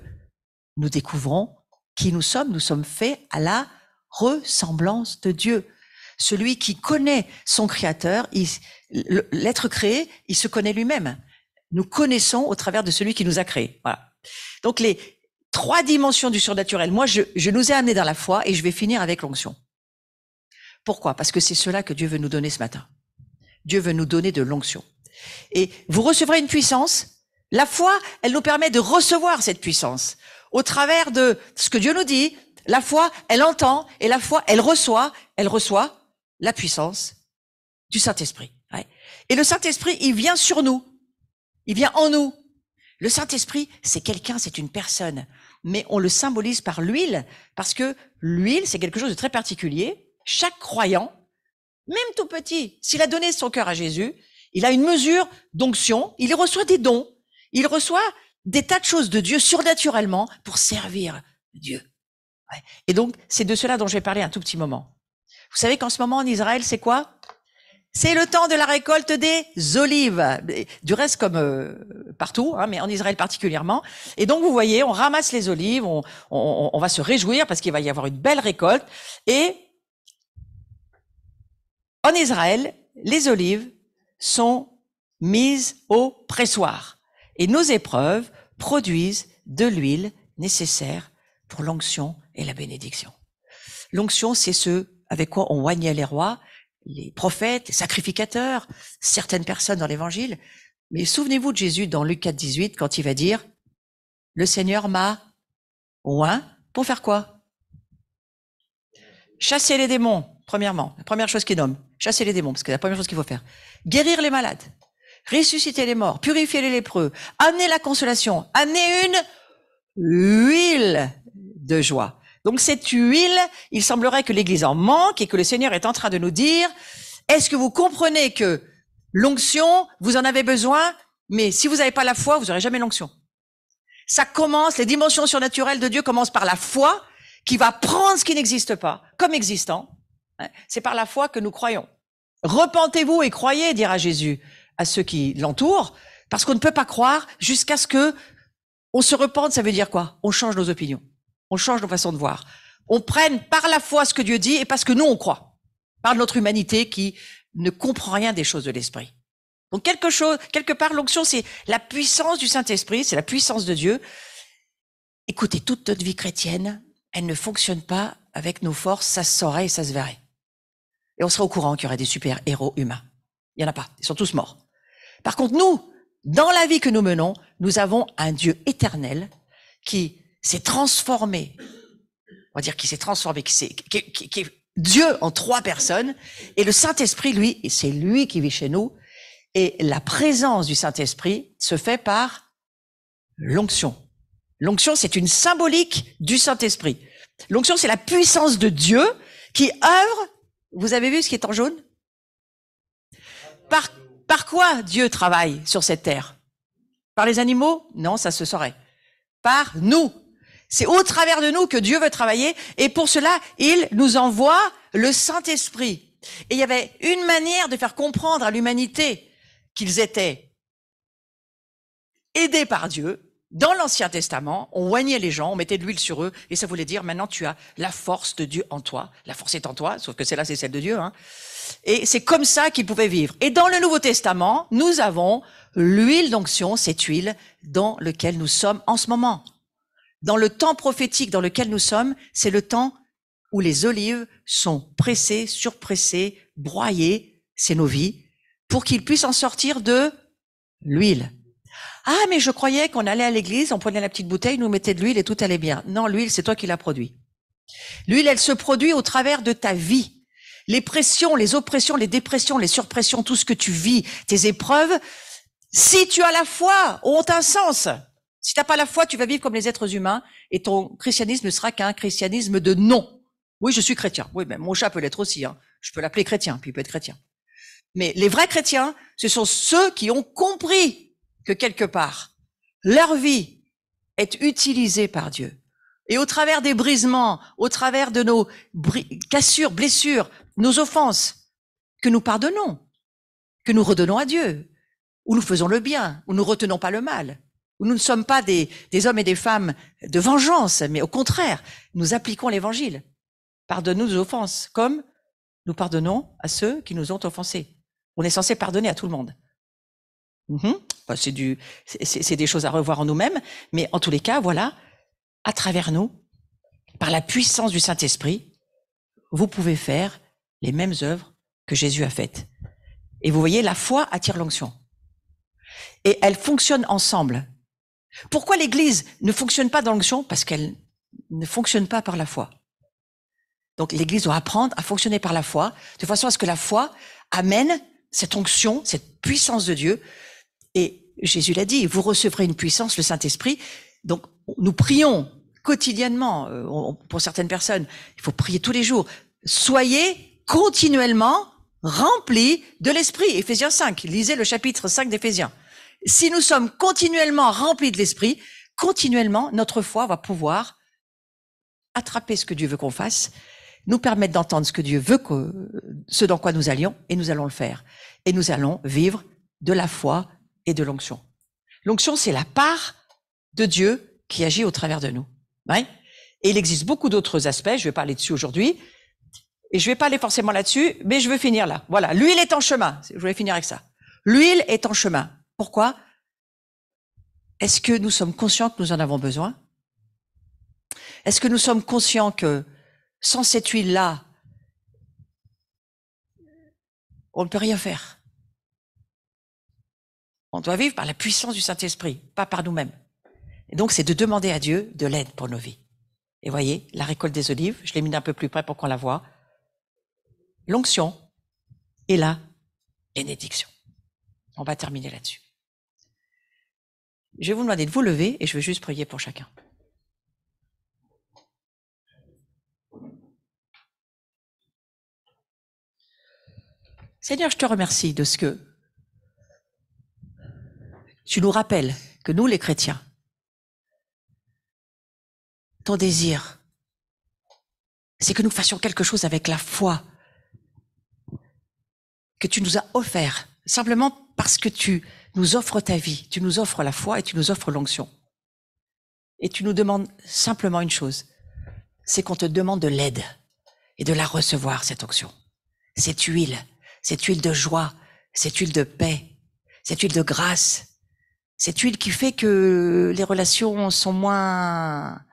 nous découvrons qui nous sommes. Nous sommes faits à la ressemblance de Dieu. Celui qui connaît son Créateur, l'être créé, il se connaît lui-même. Nous connaissons au travers de celui qui nous a créés. Voilà. Donc les 3 dimensions du surnaturel. Moi, je nous ai amenés dans la foi et je vais finir avec l'onction. Pourquoi? Parce que c'est cela que Dieu veut nous donner ce matin. Dieu veut nous donner de l'onction. Et vous recevrez une puissance. La foi, elle nous permet de recevoir cette puissance. Au travers de ce que Dieu nous dit, la foi, elle entend, et la foi, elle reçoit la puissance du Saint-Esprit. Ouais. Et le Saint-Esprit, il vient sur nous. Il vient en nous. Le Saint-Esprit, c'est quelqu'un, c'est une personne. Mais on le symbolise par l'huile, parce que l'huile, c'est quelque chose de très particulier. Chaque croyant, même tout petit, s'il a donné son cœur à Jésus, Il a une mesure d'onction, il reçoit des dons, il reçoit des tas de choses de Dieu surnaturellement pour servir Dieu. Ouais. Et donc, c'est de cela dont je vais parler un tout petit moment. Vous savez qu'en ce moment en Israël, c'est quoi? C'est le temps de la récolte des olives. Du reste, comme partout, hein, mais en Israël particulièrement. Et donc, vous voyez, on ramasse les olives, on va se réjouir parce qu'il va y avoir une belle récolte. Et en Israël, les olives sont mises au pressoir. Et nos épreuves produisent de l'huile nécessaire pour l'onction et la bénédiction. L'onction, c'est ce avec quoi on oignait les rois, les prophètes, les sacrificateurs, certaines personnes dans l'évangile. Mais souvenez-vous de Jésus dans Luc 4, 18, quand il va dire « Le Seigneur m'a oint » pour faire quoi? Chasser les démons, premièrement. La première chose qu'il nomme. Chasser les démons, parce que c'est la première chose qu'il faut faire. Guérir les malades. Ressusciter les morts. Purifier les lépreux. Amener la consolation. Amener une huile de joie. Donc cette huile, il semblerait que l'Église en manque et que le Seigneur est en train de nous dire, est-ce que vous comprenez que l'onction, vous en avez besoin, mais si vous n'avez pas la foi, vous n'aurez jamais l'onction. Ça commence, les dimensions surnaturelles de Dieu commencent par la foi qui va prendre ce qui n'existe pas comme existant. C'est par la foi que nous croyons. Repentez-vous et croyez, dira Jésus à ceux qui l'entourent, parce qu'on ne peut pas croire jusqu'à ce que on se repente. Ça veut dire quoi? On change nos opinions. On change nos façons de voir. On prenne par la foi ce que Dieu dit et parce que nous, on croit. Par notre humanité qui ne comprend rien des choses de l'esprit. Donc quelque part, l'onction, c'est la puissance du Saint-Esprit, c'est la puissance de Dieu. Écoutez, toute notre vie chrétienne, elle ne fonctionne pas avec nos forces, ça se saurait et ça se verrait. Et on serait au courant qu'il y aurait des super-héros humains. Il n'y en a pas, ils sont tous morts. Par contre, nous, dans la vie que nous menons, nous avons un Dieu éternel qui s'est transformé, on va dire qui s'est transformé, qui est Dieu en 3 personnes, et le Saint-Esprit, lui, et c'est lui qui vit chez nous, et la présence du Saint-Esprit se fait par l'onction. L'onction, c'est une symbolique du Saint-Esprit. L'onction, c'est la puissance de Dieu qui œuvre, vous avez vu ce qui est en jaune? Par quoi Dieu travaille sur cette terre? Par les animaux? Non, ça se saurait. Par nous. C'est au travers de nous que Dieu veut travailler, et pour cela, il nous envoie le Saint-Esprit. Et il y avait une manière de faire comprendre à l'humanité qu'ils étaient aidés par Dieu. Dans l'Ancien Testament, on oignait les gens, on mettait de l'huile sur eux, et ça voulait dire, maintenant tu as la force de Dieu en toi. La force est en toi, sauf que celle-là, c'est celle de Dieu. Hein. Et c'est comme ça qu'ils pouvaient vivre. Et dans le Nouveau Testament, nous avons l'huile d'onction, cette huile dans laquelle nous sommes en ce moment. Dans le temps prophétique dans lequel nous sommes, c'est le temps où les olives sont pressées, surpressées, broyées, c'est nos vies, pour qu'ils puissent en sortir de l'huile. Ah, mais je croyais qu'on allait à l'église, on prenait la petite bouteille, nous mettait de l'huile et tout allait bien. Non, l'huile, c'est toi qui l'as produit. L'huile, elle se produit au travers de ta vie. Les pressions, les oppressions, les dépressions, les surpressions, tout ce que tu vis, tes épreuves, si tu as la foi, ont un sens. Si tu n'as pas la foi, tu vas vivre comme les êtres humains et ton christianisme ne sera qu'un christianisme de non. Oui, je suis chrétien. Oui, mais mon chat peut l'être aussi. Hein. Je peux l'appeler chrétien, puis il peut être chrétien. Mais les vrais chrétiens, ce sont ceux qui ont compris que quelque part, leur vie est utilisée par Dieu. Et au travers des brisements, au travers de nos cassures, blessures, nos offenses, que nous pardonnons, que nous redonnons à Dieu, où nous faisons le bien, où nous retenons pas le mal, où nous ne sommes pas des hommes et des femmes de vengeance, mais au contraire, nous appliquons l'évangile. Pardonne-nous nos offenses, comme nous pardonnons à ceux qui nous ont offensés. On est censé pardonner à tout le monde. C'est des choses à revoir en nous-mêmes, mais en tous les cas, voilà, à travers nous, par la puissance du Saint-Esprit, vous pouvez faire les mêmes œuvres que Jésus a faites. Et vous voyez, la foi attire l'onction. Et elles fonctionnent ensemble. Pourquoi l'Église ne fonctionne pas dans l'onction? Parce qu'elle ne fonctionne pas par la foi. Donc l'Église doit apprendre à fonctionner par la foi, de façon à ce que la foi amène cette onction, cette puissance de Dieu. Et Jésus l'a dit, vous recevrez une puissance, le Saint-Esprit. Donc nous prions quotidiennement, pour certaines personnes, il faut prier tous les jours. Soyez continuellement remplis de l'Esprit. Éphésiens 5, lisez le chapitre 5 d'Éphésiens. Si nous sommes continuellement remplis de l'Esprit, continuellement, notre foi va pouvoir attraper ce que Dieu veut qu'on fasse, nous permettre d'entendre ce que Dieu veut, ce dans quoi nous allions, et nous allons le faire. Et nous allons vivre de la foi et de l'onction. L'onction, c'est la part de Dieu qui agit au travers de nous. Ouais. Et il existe beaucoup d'autres aspects, je vais parler dessus aujourd'hui, et je vais pas aller forcément là-dessus, mais je veux finir là. Voilà, l'huile est en chemin. Je voulais finir avec ça. L'huile est en chemin. Pourquoi? Est-ce que nous sommes conscients que nous en avons besoin? Est-ce que nous sommes conscients que sans cette huile-là, on ne peut rien faire? On doit vivre par la puissance du Saint-Esprit, pas par nous-mêmes. Et donc, c'est de demander à Dieu de l'aide pour nos vies. Et voyez, la récolte des olives, je l'ai mis d'un peu plus près pour qu'on la voie. L'onction et la bénédiction. On va terminer là-dessus. Je vais vous demander de vous lever et je vais juste prier pour chacun. Seigneur, je te remercie de ce que tu nous rappelles que nous, les chrétiens, ton désir, c'est que nous fassions quelque chose avec la foi que tu nous as offert, simplement parce que tu nous offres ta vie, tu nous offres la foi et tu nous offres l'onction. Et tu nous demandes simplement une chose, c'est qu'on te demande de l'aide et de la recevoir, cette onction. Cette huile de joie, cette huile de paix, cette huile de grâce, cette huile qui fait que les relations sont moins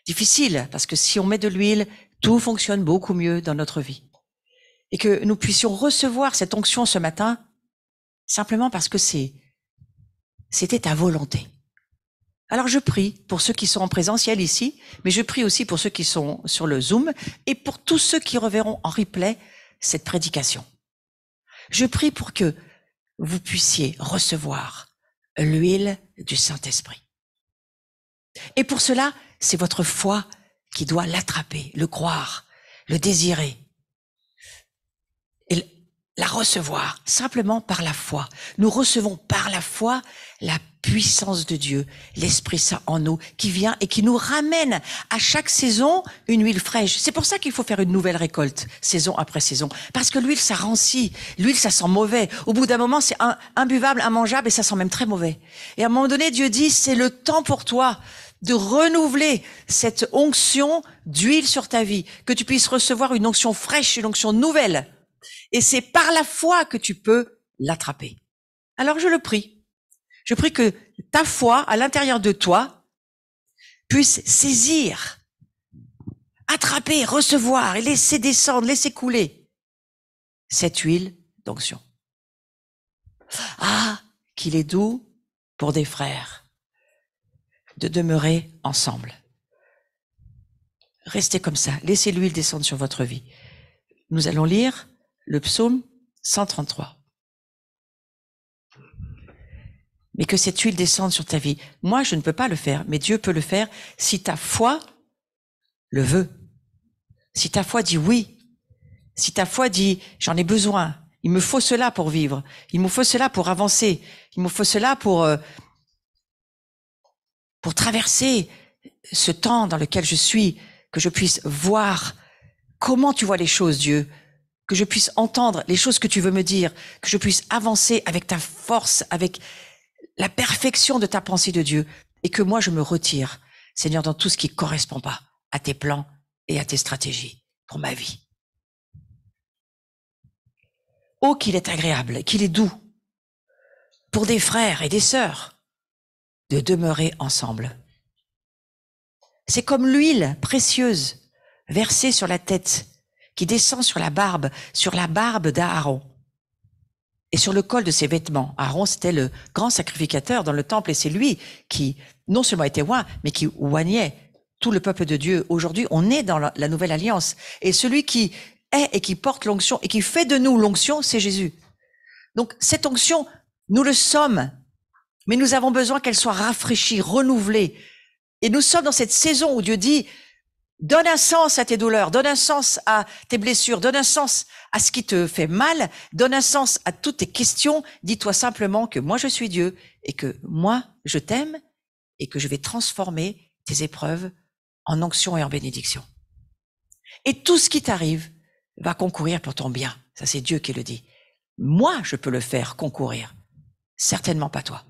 difficiles, parce que si on met de l'huile, tout fonctionne beaucoup mieux dans notre vie. Et que nous puissions recevoir cette onction ce matin, simplement parce que c'était ta volonté. Alors je prie pour ceux qui sont en présentiel ici, mais je prie aussi pour ceux qui sont sur le Zoom et pour tous ceux qui reverront en replay cette prédication. Je prie pour que vous puissiez recevoir l'huile du Saint-Esprit. Et pour cela, c'est votre foi qui doit l'attraper, le croire, le désirer et la recevoir simplement par la foi. Nous recevons par la foi la puissance de Dieu, l'Esprit Saint en nous, qui vient et qui nous ramène à chaque saison une huile fraîche. C'est pour ça qu'il faut faire une nouvelle récolte, saison après saison. Parce que l'huile, ça rancit. L'huile, ça sent mauvais. Au bout d'un moment, c'est imbuvable, immangeable et ça sent même très mauvais. Et à un moment donné, Dieu dit, c'est le temps pour toi de renouveler cette onction d'huile sur ta vie, que tu puisses recevoir une onction fraîche, une onction nouvelle. Et c'est par la foi que tu peux l'attraper. Alors je le prie. Je prie que ta foi, à l'intérieur de toi, puisse saisir, attraper, recevoir et laisser descendre, laisser couler cette huile d'onction. Ah, qu'il est doux pour des frères de demeurer ensemble. Restez comme ça, laissez l'huile descendre sur votre vie. Nous allons lire le psaume 133. Mais que cette huile descende sur ta vie. Moi, je ne peux pas le faire, mais Dieu peut le faire si ta foi le veut. Si ta foi dit oui. Si ta foi dit, j'en ai besoin. Il me faut cela pour vivre. Il me faut cela pour avancer. Il me faut cela pour traverser ce temps dans lequel je suis, que je puisse voir comment tu vois les choses, Dieu. Que je puisse entendre les choses que tu veux me dire. Que je puisse avancer avec ta force, avec la perfection de ta pensée de Dieu, et que moi je me retire, Seigneur, dans tout ce qui ne correspond pas à tes plans et à tes stratégies pour ma vie. Oh, qu'il est agréable, qu'il est doux pour des frères et des sœurs de demeurer ensemble. C'est comme l'huile précieuse versée sur la tête qui descend sur la barbe d'Aaron. Et sur le col de ses vêtements. Aaron, c'était le grand sacrificateur dans le temple et c'est lui qui, non seulement était oint, mais qui oignait tout le peuple de Dieu. Aujourd'hui, on est dans la nouvelle alliance. Et celui qui est et qui porte l'onction et qui fait de nous l'onction, c'est Jésus. Donc, cette onction, nous le sommes, mais nous avons besoin qu'elle soit rafraîchie, renouvelée. Et nous sommes dans cette saison où Dieu dit, Donne un sens à tes douleurs, donne un sens à tes blessures, donne un sens à ce qui te fait mal, donne un sens à toutes tes questions. Dis-toi simplement que moi je suis Dieu et que moi je t'aime et que je vais transformer tes épreuves en onction et en bénédiction. Et tout ce qui t'arrive va concourir pour ton bien. Ça, c'est Dieu qui le dit. Moi, je peux le faire concourir. Certainement pas toi.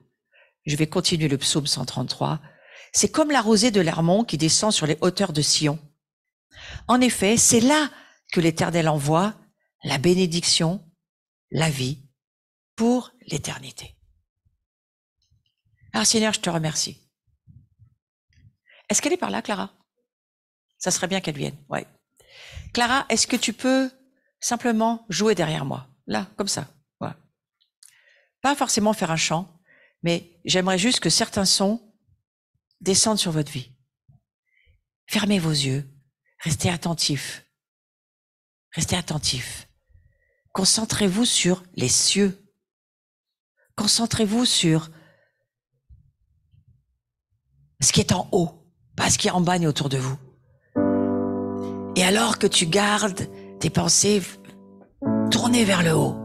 Je vais continuer le psaume 133. C'est comme la rosée de l'Hermon qui descend sur les hauteurs de Sion. En effet, c'est là que l'Éternel envoie la bénédiction, la vie, pour l'éternité. Alors Seigneur, je te remercie. Est-ce qu'elle est par là, Clara? Ça serait bien qu'elle vienne, ouais. Clara, est-ce que tu peux simplement jouer derrière moi? Là, comme ça. Voilà. Pas forcément faire un chant, mais j'aimerais juste que certains sons descendent sur votre vie. Fermez vos yeux. Restez attentifs. Restez attentifs. Concentrez-vous sur les cieux. Concentrez-vous sur ce qui est en haut, pas ce qui est en bas ni autour de vous. Et alors que tu gardes tes pensées tournées vers le haut,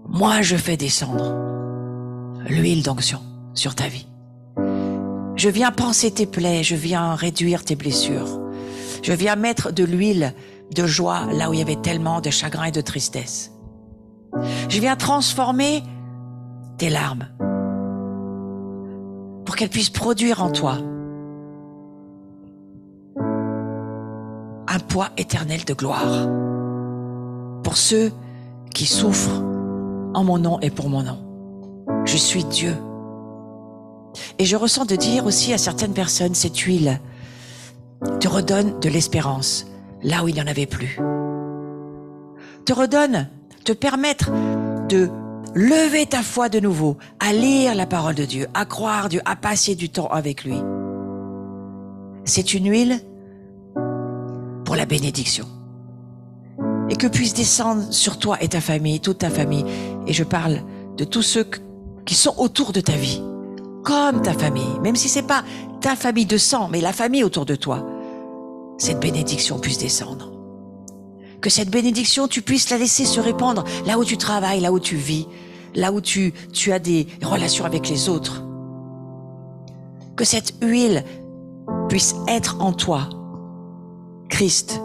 moi je fais descendre l'huile d'onction sur ta vie. Je viens panser tes plaies, je viens réduire tes blessures. Je viens mettre de l'huile de joie là où il y avait tellement de chagrin et de tristesse. Je viens transformer tes larmes pour qu'elles puissent produire en toi un poids éternel de gloire pour ceux qui souffrent en mon nom et pour mon nom. Je suis Dieu. Et je ressens de dire aussi à certaines personnes, cette huile te redonne de l'espérance là où il n'y en avait plus. Te permettre de lever ta foi de nouveau, à lire la parole de Dieu, à croire Dieu, à passer du temps avec lui. C'est une huile pour la bénédiction. Et que puisse descendre sur toi et ta famille, toute ta famille. Et je parle de tous ceux qui sont autour de ta vie, comme ta famille, même si c'est pas ta famille de sang, mais la famille autour de toi. Cette bénédiction puisse descendre. Que cette bénédiction, tu puisses la laisser se répandre là où tu travailles, là où tu vis, là où tu as des relations avec les autres. Que cette huile puisse être en toi, Christ,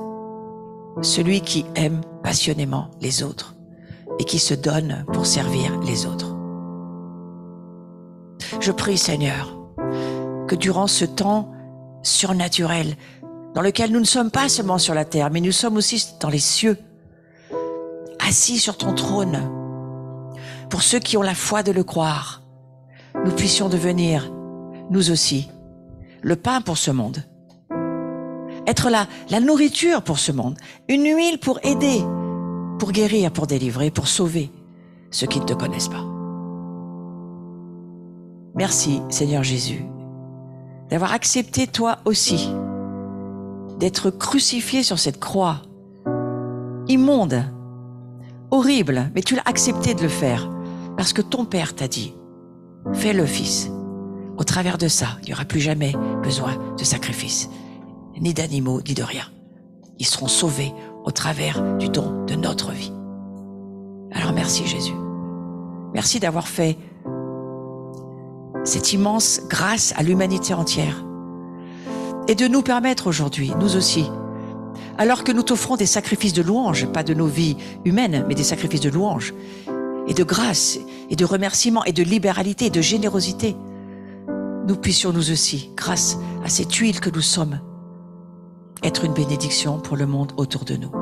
celui qui aime passionnément les autres et qui se donne pour servir les autres. Je prie, Seigneur, que durant ce temps surnaturel, dans lequel nous ne sommes pas seulement sur la terre, mais nous sommes aussi dans les cieux, assis sur ton trône, pour ceux qui ont la foi de le croire, nous puissions devenir, nous aussi, le pain pour ce monde, être la nourriture pour ce monde, une huile pour aider, pour guérir, pour délivrer, pour sauver ceux qui ne te connaissent pas. Merci, Seigneur Jésus, d'avoir accepté toi aussi d'être crucifié sur cette croix immonde, horrible, mais tu l'as accepté de le faire parce que ton Père t'a dit, fais-le, fils. Au travers de ça, il n'y aura plus jamais besoin de sacrifice, ni d'animaux, ni de rien. Ils seront sauvés au travers du don de notre vie. Alors merci Jésus. Merci d'avoir fait cette immense grâce à l'humanité entière et de nous permettre aujourd'hui, nous aussi, alors que nous t'offrons des sacrifices de louange, pas de nos vies humaines, mais des sacrifices de louange, et de grâce, et de remerciement, et de libéralité, et de générosité, nous puissions nous aussi, grâce à cette huile que nous sommes, être une bénédiction pour le monde autour de nous.